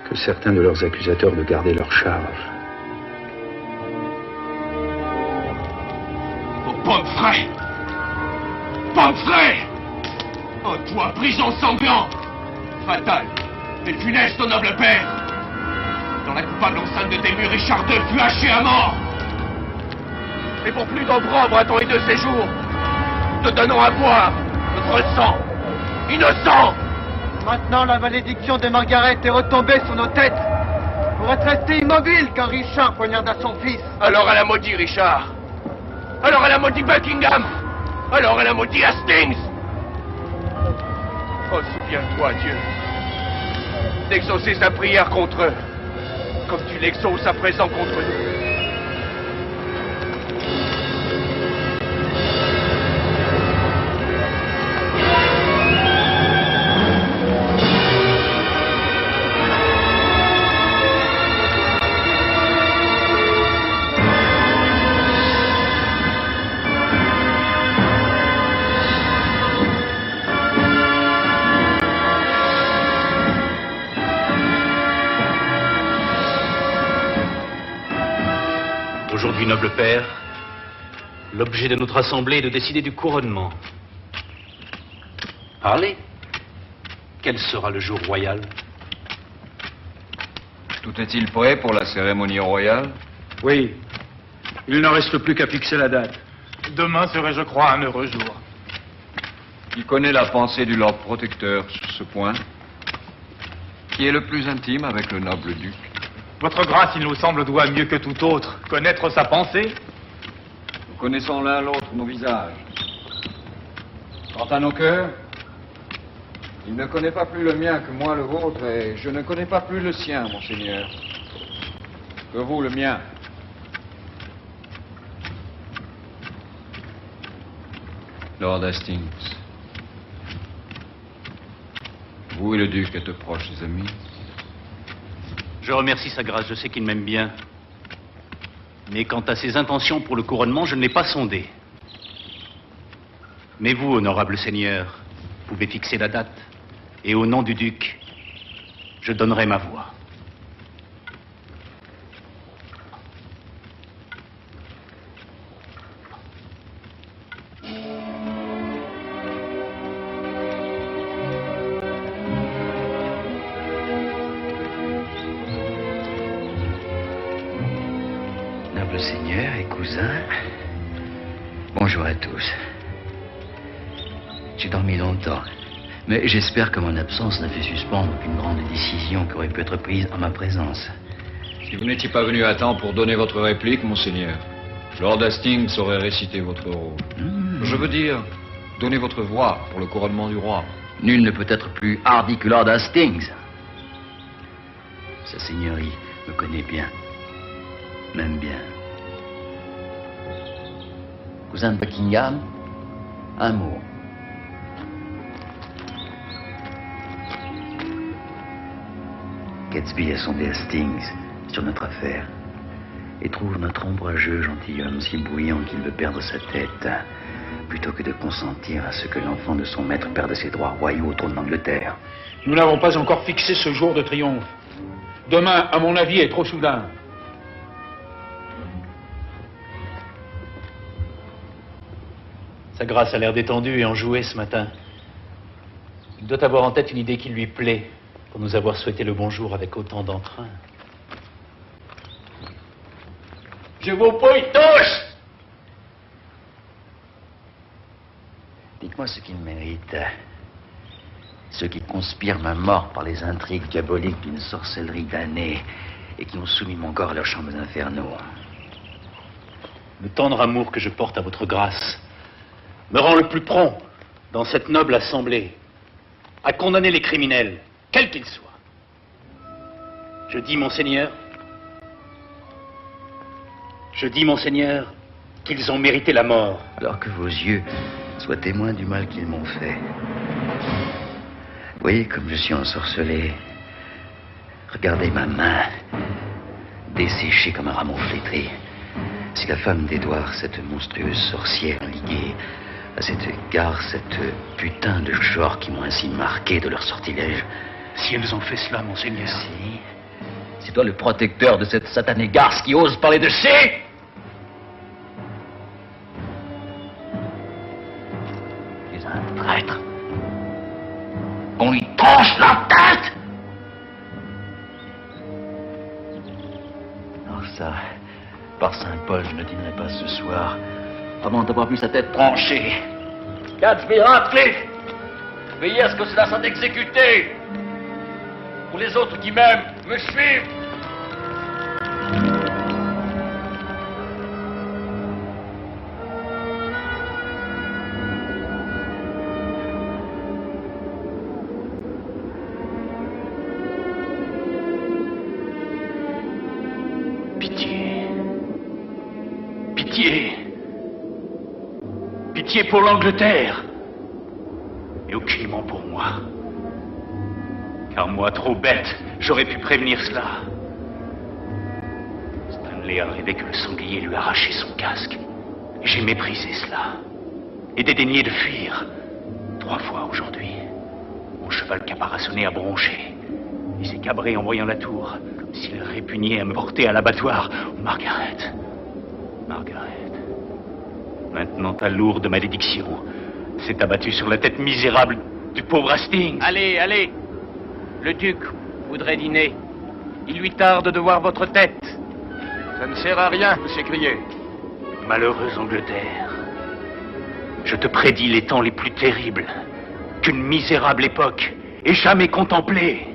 que certains de leurs accusateurs de garder leur charge. Oh, Pomfrey! Pomfrey! Oh, toi, prison sanglant! Fatal et funeste au noble père! Dans la coupable enceinte de tes murs, Richard II fut haché à mort! Et pour plus d'opprobre à ton hideux séjour, te donnons à boire notre sang innocent! Maintenant, la malédiction de Margaret est retombée sur nos têtes pour être resté immobile quand Richard poignarda son fils. Alors elle a maudit Richard. Alors elle a maudit Buckingham. Alors elle a maudit Hastings. Oh, souviens-toi, Dieu, d'exaucer sa prière contre eux, comme tu l'exauces à présent contre nous. Aujourd'hui, noble père, l'objet de notre assemblée est de décider du couronnement. Parlez. Quel sera le jour royal? Tout est-il prêt pour la cérémonie royale? Oui. Il ne reste plus qu'à fixer la date. Demain serait, je crois, un heureux jour. Qui connaît la pensée du Lord Protecteur sur ce point? Qui est le plus intime avec le noble duc? Votre grâce, il nous semble, doit mieux que tout autre connaître sa pensée. Nous connaissons l'un l'autre nos visages. Quant à nos cœurs, il ne connaît pas plus le mien que moi le vôtre, et je ne connais pas plus le sien, monseigneur, que vous le mien. Lord Hastings, vous et le duc êtes proches amis. Je remercie sa grâce, je sais qu'il m'aime bien. Mais quant à ses intentions pour le couronnement, je ne l'ai pas sondé. Mais vous, honorable seigneur, pouvez fixer la date. Et au nom du duc, je donnerai ma voix. Noble seigneur et cousin, bonjour à tous. J'ai dormi longtemps, mais j'espère que mon absence n'a fait suspendre aucune grande décision qui aurait pu être prise en ma présence. Si vous n'étiez pas venu à temps pour donner votre réplique, monseigneur, Lord Hastings aurait récité votre rôle. Je veux dire, donner votre voix pour le couronnement du roi. Nul ne peut être plus hardi que Lord Hastings. Sa seigneurie me connaît bien, m'aime bien. Cousin de Buckingham, un mot. Gatsby a sondé Hastings sur notre affaire et trouve notre ombrageux gentilhomme si bruyant qu'il veut perdre sa tête plutôt que de consentir à ce que l'enfant de son maître perde ses droits royaux au trône d'Angleterre. Nous n'avons pas encore fixé ce jour de triomphe. Demain, à mon avis, est trop soudain. Sa grâce a l'air détendue et enjouée ce matin. Il doit avoir en tête une idée qui lui plaît, pour nous avoir souhaité le bonjour avec autant d'entrain. Je vous prie tous! Dites-moi ce qu'il mérite. Ceux qui conspirent ma mort par les intrigues diaboliques d'une sorcellerie damnée et qui ont soumis mon corps à leurs chambres infernaux. Le tendre amour que je porte à votre grâce me rend le plus prompt dans cette noble assemblée à condamner les criminels, quels qu'ils soient. Je dis, Monseigneur, qu'ils ont mérité la mort. Alors que vos yeux soient témoins du mal qu'ils m'ont fait. Voyez comme je suis ensorcelé. Regardez ma main, desséchée comme un rameau flétri. Si la femme d'Édouard, cette monstrueuse sorcière liguée à cette gare, cette putain de genre qui m'ont ainsi marqué de leur sortilège. Si elles ont fait cela, Monseigneur. Si. C'est toi le protecteur de cette satanée garce qui ose parler de C. Tu es un traître. On lui tranche la tête. Non, ça, par Saint-Paul, je ne dînerai pas ce soir avant d'avoir vu sa tête tranchée. Gatsby, Radcliffe, veillez à ce que cela soit exécuté. Pour les autres qui m'aiment, me suivent. Pitié pour l'Angleterre, et aucunement pour moi. Car moi, trop bête, j'aurais pu prévenir cela. Stanley a rêvé que le sanglier lui arrachait son casque. Et j'ai méprisé cela, et dédaigné de fuir. 3 fois aujourd'hui. Mon cheval caparaçonné a bronché, et s'est cabré en voyant la tour, comme s'il répugnait à me porter à l'abattoir. Oh, Margaret. Maintenant, ta lourde malédiction s'est abattue sur la tête misérable du pauvre Hastings. Allez, allez. Le duc voudrait dîner. Il lui tarde de voir votre tête. Ça ne sert à rien de s'écrier. Malheureuse Angleterre, je te prédis les temps les plus terribles qu'une misérable époque ait jamais contemplés.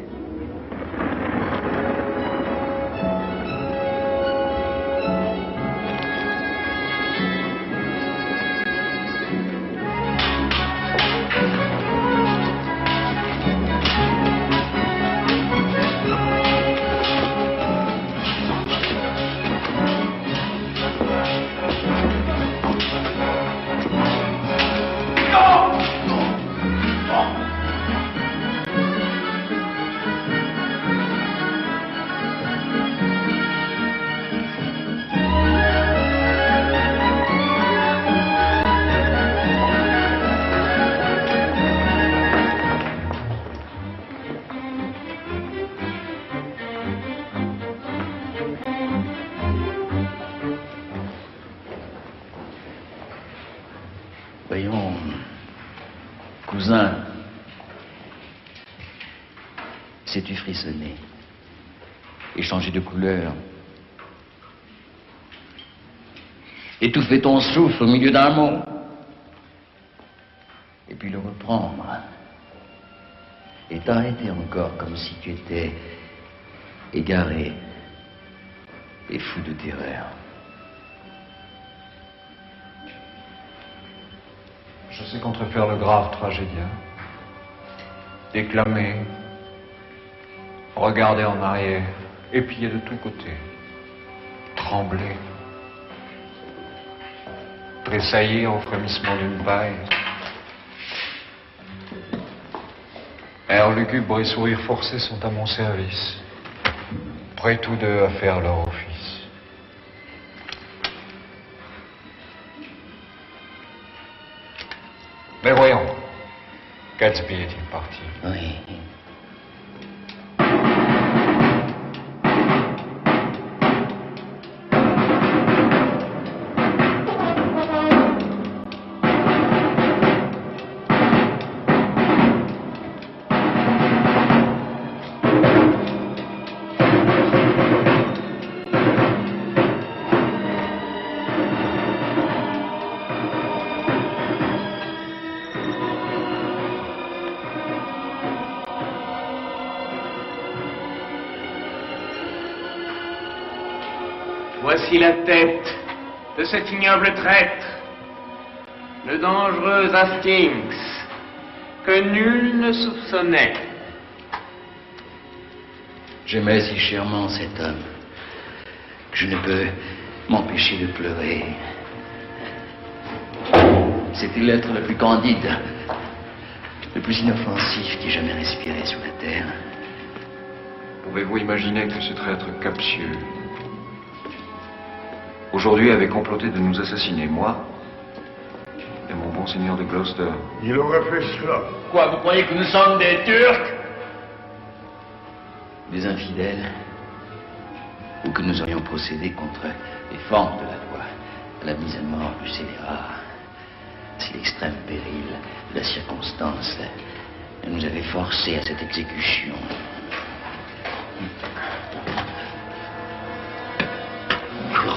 Voyons, cousin, sais-tu frissonner et changer de couleur, étouffer ton souffle au milieu d'un mot, et puis le reprendre, et t'arrêter encore comme si tu étais égaré et fou de terreur. Je sais contrefaire le grave tragédien, déclamer, regarder en arrière, épier de tous côtés, trembler, tressaillir au frémissement d'une paille, air lugubre et sourire forcé sont à mon service, prêts tous deux à faire leur office. Mais voyons, Gatsby est-il parti? Oui. Voici la tête de cet ignoble traître, le dangereux Hastings, que nul ne soupçonnait. J'aimais si chèrement cet homme que je ne peux m'empêcher de pleurer. C'était l'être le plus candide, le plus inoffensif qui ait jamais respiré sur la terre. Pouvez-vous imaginer que ce traître captieux, aujourd'hui, avait comploté de nous assassiner, moi et mon bon seigneur de Gloucester? Il aurait fait cela. Quoi, vous croyez que nous sommes des Turcs? Des infidèles, ou que nous aurions procédé contre les formes de la loi, à la mise à mort du scélérat, si l'extrême péril de la circonstance nous avait forcés à cette exécution.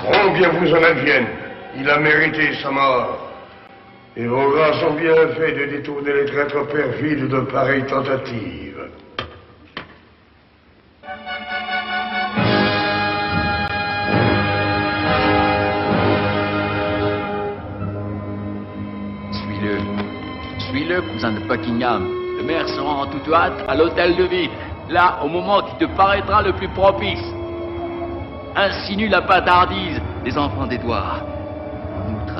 Oh, bien vous en advienne. Il a mérité sa mort. Et vos grâces ont bien fait de détourner les traîtres perfides de pareilles tentatives. Suis-le, cousin de Buckingham. Le maire se rend en toute hâte à l'hôtel de ville, là, au moment qui te paraîtra le plus propice. Insinue la patardise des enfants d'Édouard. En outre,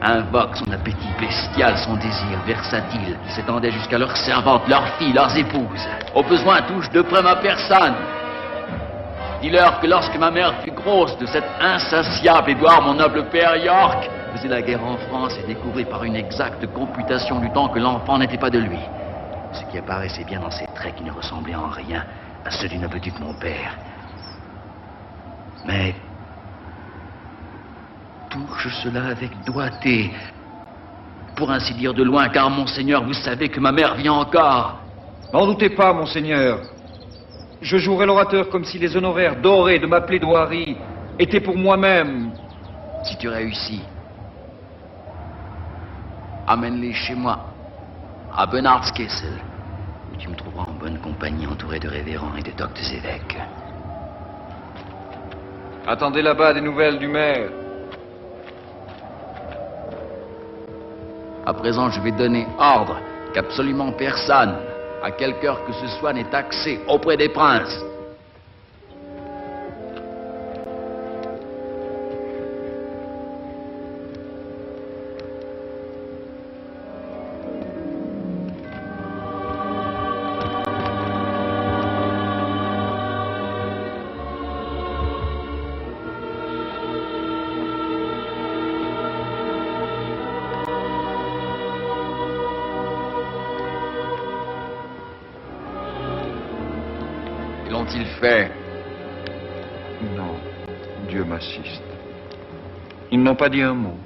invoque son appétit bestial, son désir versatile, qui s'étendait jusqu'à leurs servantes, leurs filles, leurs épouses. Au besoin, touche de près ma personne. Dis-leur que lorsque ma mère fut grosse de cet insatiable Édouard, mon noble père York, faisait la guerre en France et découvrit par une exacte computation du temps que l'enfant n'était pas de lui. Ce qui apparaissait bien dans ses traits qui ne ressemblaient en rien à ceux du noble duc mon père. Mais touche cela avec doigté, pour ainsi dire de loin, car monseigneur, vous savez que ma mère vit encore. N'en doutez pas, monseigneur. Je jouerai l'orateur comme si les honoraires dorés de ma plaidoirie étaient pour moi-même. Si tu réussis, amène-les chez moi, à Bernardskessel, où tu me trouveras en bonne compagnie, entouré de révérends et de doctes évêques. Attendez là-bas des nouvelles du maire. À présent, je vais donner ordre qu'absolument personne, à quelque heure que ce soit, n'est taxé auprès des princes. L'ont-ils fait? Non, Dieu m'assiste. Ils n'ont pas dit un mot.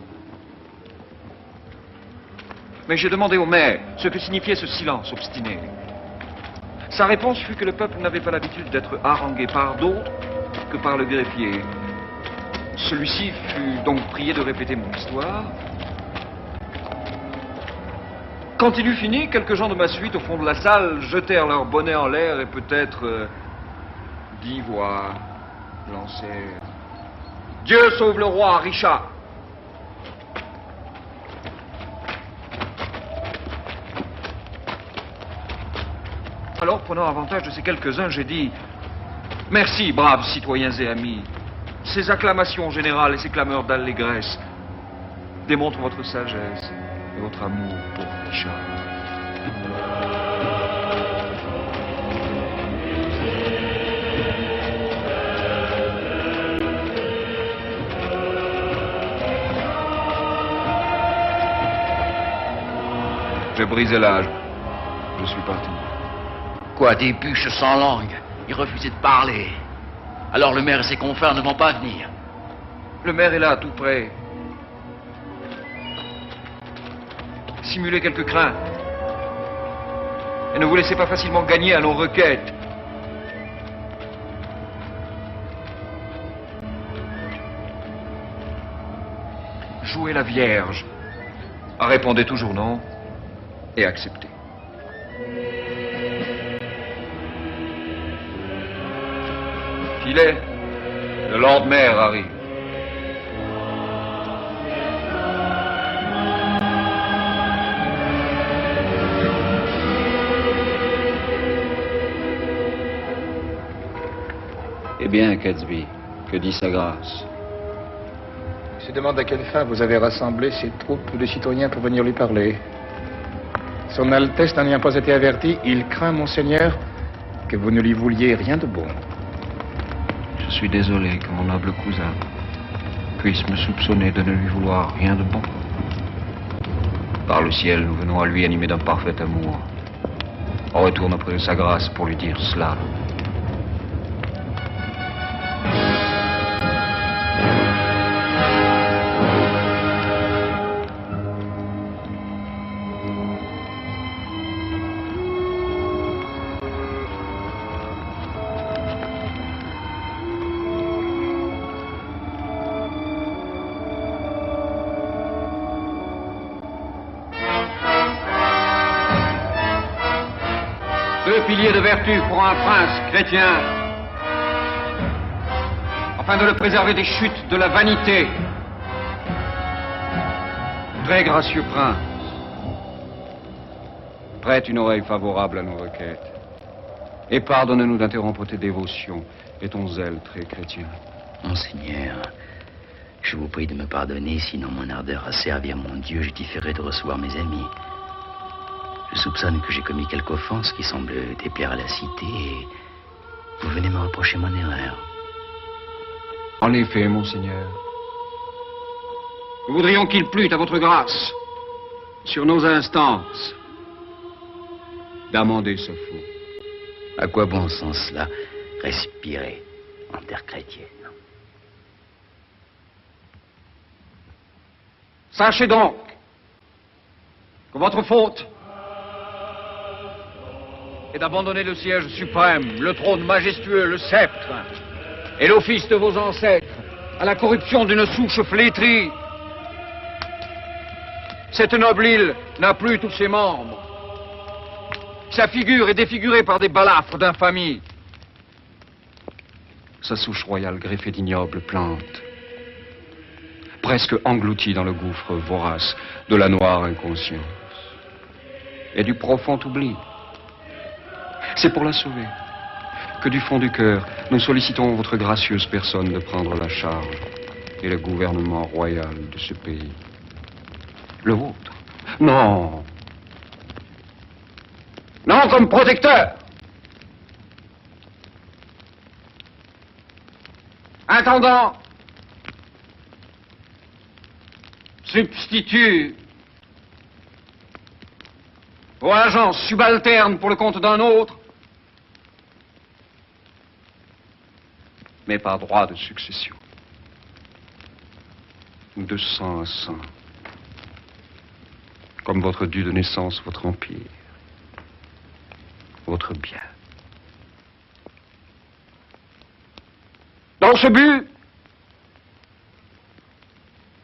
Mais j'ai demandé au maire ce que signifiait ce silence obstiné. Sa réponse fut que le peuple n'avait pas l'habitude d'être harangué par d'autres que par le greffier. Celui-ci fut donc prié de répéter mon histoire. Quand il eut fini, quelques gens de ma suite au fond de la salle jetèrent leur bonnet en l'air et peut-être 10 voix lancèrent « Dieu sauve le roi, Richard !» Alors, prenant avantage de ces quelques-uns, j'ai dit « Merci, braves citoyens et amis. Ces acclamations générales et ces clameurs d'allégresse démontrent votre sagesse et votre amour pour Richard. » J'ai brisé l'âge. Je suis parti. Quoi, des bûches sans langue? Il refusait de parler. Alors le maire et ses confrères ne vont pas venir. Le maire est là, tout près. Simulez quelques craintes. Et ne vous laissez pas facilement gagner à nos requêtes. Jouez la Vierge. Répondez toujours non et acceptez. Filet, le Lord Maire arrive. Eh bien, Catesby, que dit sa grâce? Il se demande à quelle fin vous avez rassemblé ces troupes de citoyens pour venir lui parler. Son Altesse n'en ayant pas été averti, il craint, monseigneur, que vous ne lui vouliez rien de bon. Je suis désolé que mon noble cousin puisse me soupçonner de ne lui vouloir rien de bon. Par le ciel, nous venons à lui animés d'un parfait amour. On retourne auprès de sa grâce pour lui dire cela. Deux piliers de vertu pour un prince chrétien, afin de le préserver des chutes de la vanité. Très gracieux prince, prête une oreille favorable à nos requêtes et pardonne-nous d'interrompre tes dévotions et ton zèle très chrétien. Monseigneur, je vous prie de me pardonner, sinon mon ardeur à servir mon Dieu justifierait de recevoir mes amis. Je soupçonne que j'ai commis quelque offense qui semble déplaire à la cité et vous venez me reprocher mon erreur. En effet, monseigneur, nous voudrions qu'il plût à votre grâce, sur nos instances, d'amender ce faux. À quoi bon sens cela, respirer en terre chrétienne? Sachez donc que votre faute est d'abandonner le siège suprême, le trône majestueux, le sceptre et l'office de vos ancêtres à la corruption d'une souche flétrie. Cette noble île n'a plus tous ses membres. Sa figure est défigurée par des balafres d'infamie. Sa souche royale greffée d'ignobles plantes, presque engloutie dans le gouffre vorace de la noire inconscience et du profond oubli. C'est pour la sauver que du fond du cœur, nous sollicitons votre gracieuse personne de prendre la charge et le gouvernement royal de ce pays. Le vôtre? Non. Non, comme protecteur. Intendant. Substitut. Ou agent subalterne pour le compte d'un autre. Mais par droit de succession. De sang à sang. Comme votre dû de naissance, votre empire. Votre bien. Dans ce but,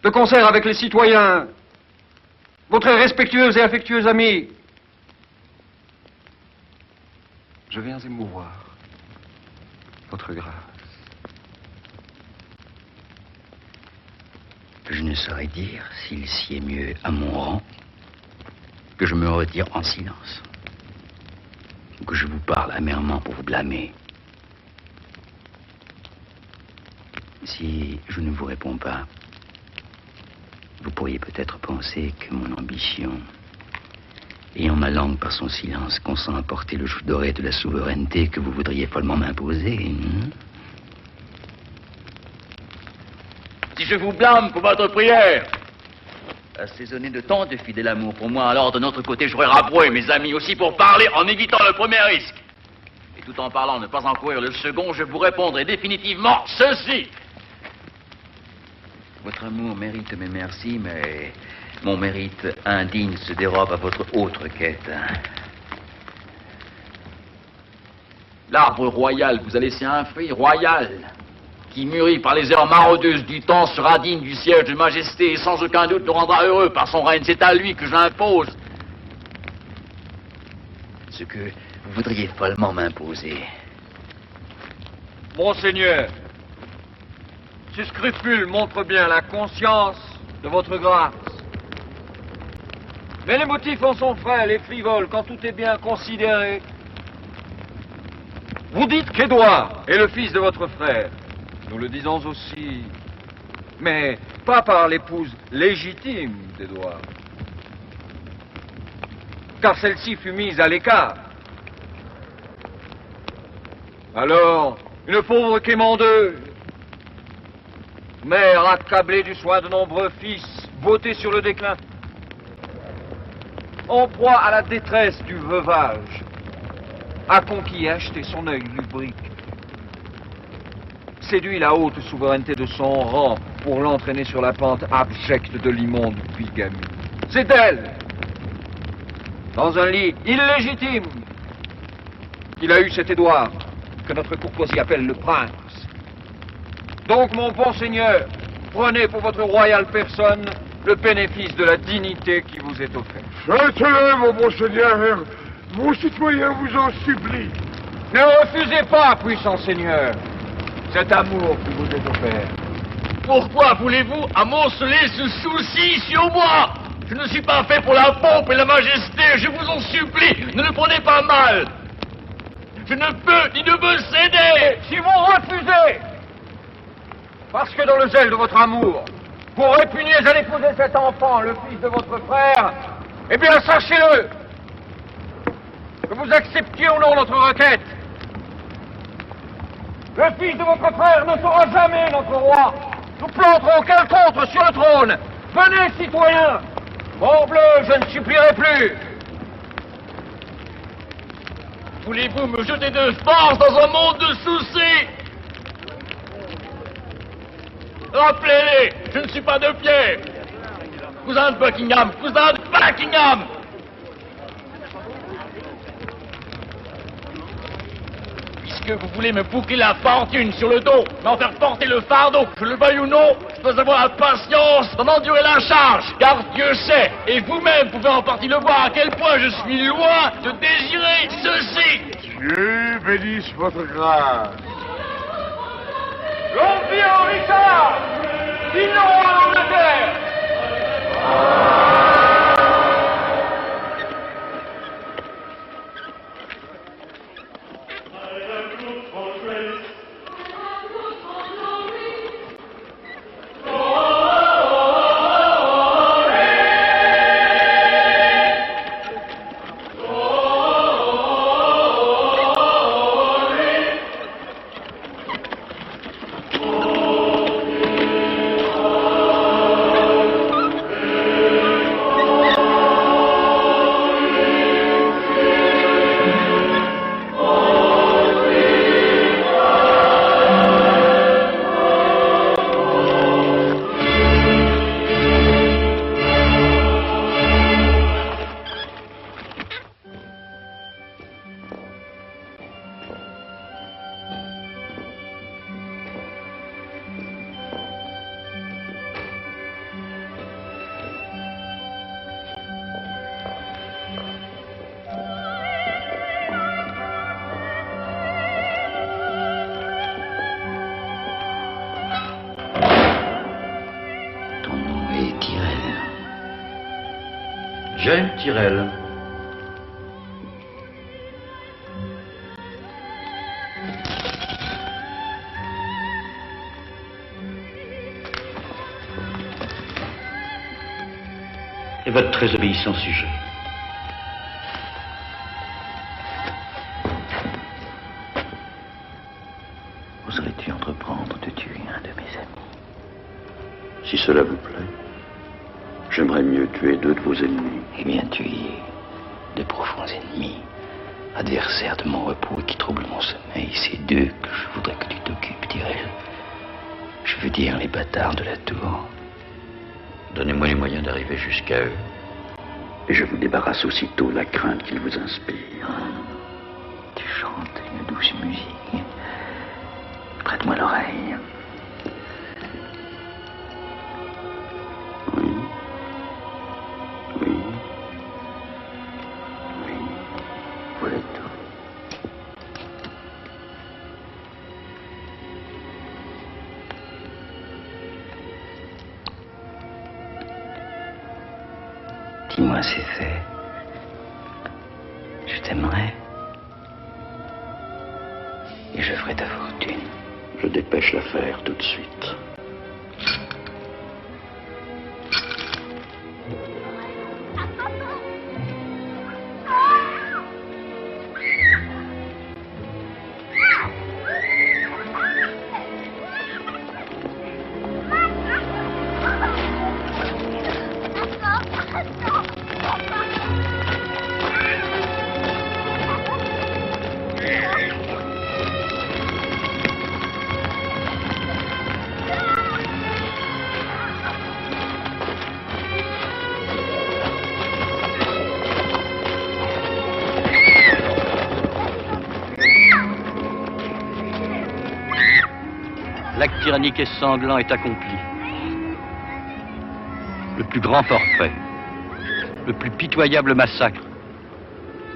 de concert avec les citoyens, votre respectueux et affectueux ami, je viens émouvoir votre grâce. Je ne saurais dire s'il sied mieux à mon rang que je me retire en silence, ou que je vous parle amèrement pour vous blâmer. Si je ne vous réponds pas, vous pourriez peut-être penser que mon ambition, ayant ma langue par son silence, consent à porter le joug doré de la souveraineté que vous voudriez follement m'imposer. Si je vous blâme pour votre prière, assaisonnée de tant de fidèle amour pour moi, alors de notre côté, j'aurais rabroué mes amis aussi pour parler en évitant le premier risque. Et tout en parlant, ne pas encourir le second, je vous répondrai définitivement ceci. Votre amour mérite mes merci, mais mon mérite indigne se dérobe à votre autre quête. L'arbre royal vous a laissé un fruit royal, qui, mûri par les heures maraudeuses du temps, sera digne du siège de majesté et sans aucun doute le rendra heureux par son règne. C'est à lui que j'impose ce que vous voudriez follement m'imposer. Monseigneur, ce scrupule montre bien la conscience de votre grâce. Mais les motifs en sont frêles et frivoles quand tout est bien considéré. Vous dites qu'Édouard est le fils de votre frère. Nous le disons aussi, mais pas par l'épouse légitime d'Édouard. Car celle-ci fut mise à l'écart. Alors, une pauvre quémandeuse, mère accablée du soin de nombreux fils, votée sur le déclin, en proie à la détresse du veuvage, a conquis et acheté son œil lubrique, séduit la haute souveraineté de son rang pour l'entraîner sur la pente abjecte de l'immonde bigamie. C'est elle, dans un lit illégitime, qu'il a eu cet Édouard, que notre courtoisie appelle le prince. Donc, mon bon seigneur, prenez pour votre royale personne le bénéfice de la dignité qui vous est offerte. Faites-le, mon bon seigneur. Mon citoyen vous en supplie. Ne refusez pas, puissant seigneur, cet amour qui vous est offert. Pourquoi voulez-vous amonceler ce souci sur moi? Je ne suis pas fait pour la pompe et la majesté, je vous en supplie, ne le prenez pas mal. Je ne peux ni ne me céder. Si vous refusez, parce que dans le zèle de votre amour, vous répugnez à l'épouser cet enfant, le fils de votre frère, eh bien sachez-le, que vous acceptiez ou non notre requête. Le fils de votre frère ne sera jamais notre roi. Nous planterons quelqu'un d'autre sur le trône. Venez, citoyens. Morbleu, je ne supplierai plus. Voulez-vous me jeter de force dans un monde de soucis? Rappelez-les, je ne suis pas de pierre. Cousin de Buckingham, cousin de Buckingham. Puisque vous voulez me boucler la fortune sur le dos, m'en faire porter le fardeau, je le veuille ou non, je dois avoir la patience d'en endurer la charge, car Dieu sait, et vous-même pouvez en partie le voir, à quel point je suis loin de désirer ceci. Dieu bénisse votre grâce. L'Empire Richard, sinon en Angleterre. Jaime Tyrell. Et votre très obéissant sujet. Oserais-tu entreprendre de tuer un de mes amis? Si cela vous plaît, j'aimerais mieux tuer 2 de vos ennemis. Eh bien, tu y es. De profonds ennemis, adversaires de mon repos et qui troublent mon sommeil. C'est d'eux que je voudrais que tu t'occupes, Tyrell. Je veux dire les bâtards de la tour. Donnez-moi les moyens d'arriver jusqu'à eux. Et je vous débarrasse aussitôt la crainte qu'ils vous inspirent. Tu chantes une douce musique. Prête-moi l'oreille. Oui. Oui. Oui. Voilà tout. Dis-moi, c'est fait. Je t'aimerai. Et je ferai ta fortune. Je dépêche l'affaire tout de suite. L'acte tyrannique et sanglant est accompli. Le plus grand forfait, le plus pitoyable massacre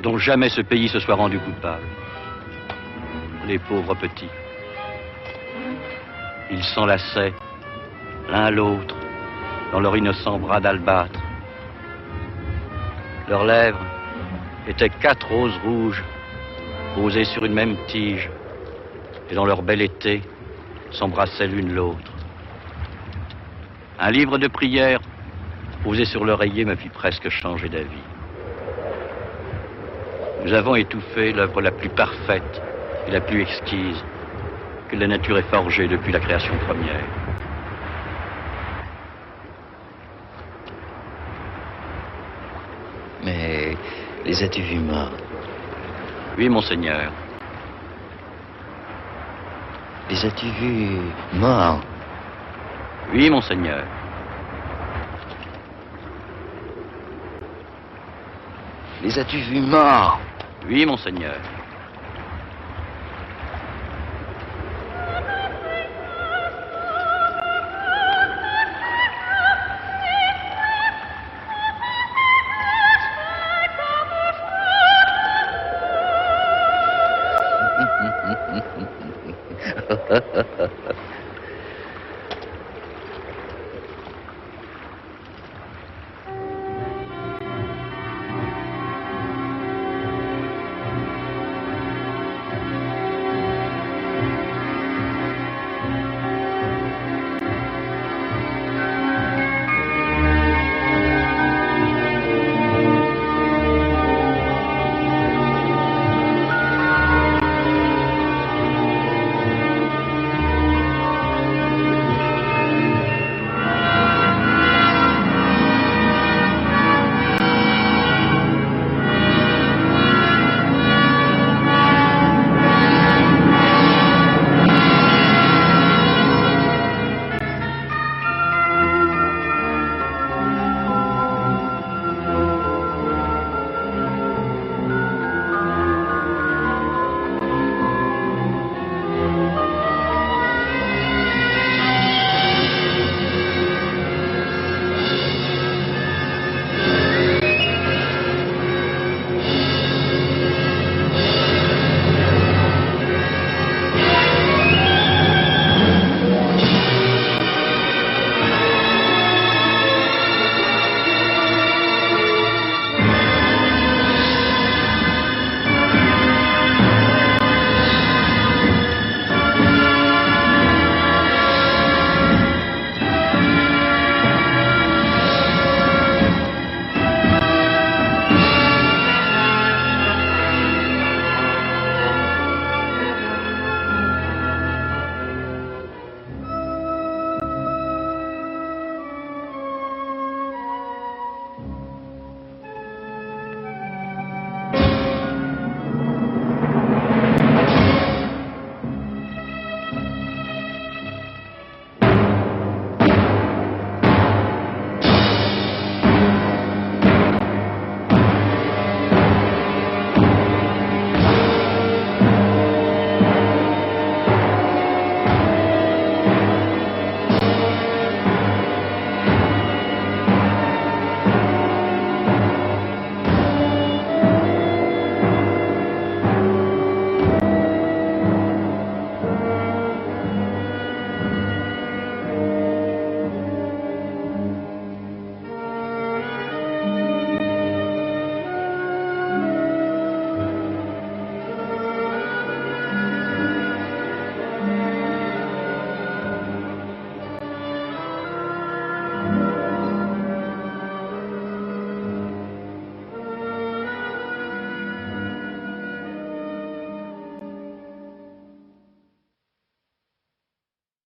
dont jamais ce pays se soit rendu coupable. Les pauvres petits. Ils s'enlaçaient l'un l'autre dans leur innocent bras d'albâtre. Leurs lèvres étaient 4 roses rouges posées sur une même tige, et dans leur bel été s'embrassaient l'une l'autre. Un livre de prières posé sur l'oreiller me fit presque changer d'avis. Nous avons étouffé l'œuvre la plus parfaite et la plus exquise que la nature ait forgée depuis la création première. Mais les as-tu vus morts? Oui, monseigneur. Les as-tu vus morts? Oui, monseigneur. Les as-tu vus morts? Oui, monseigneur.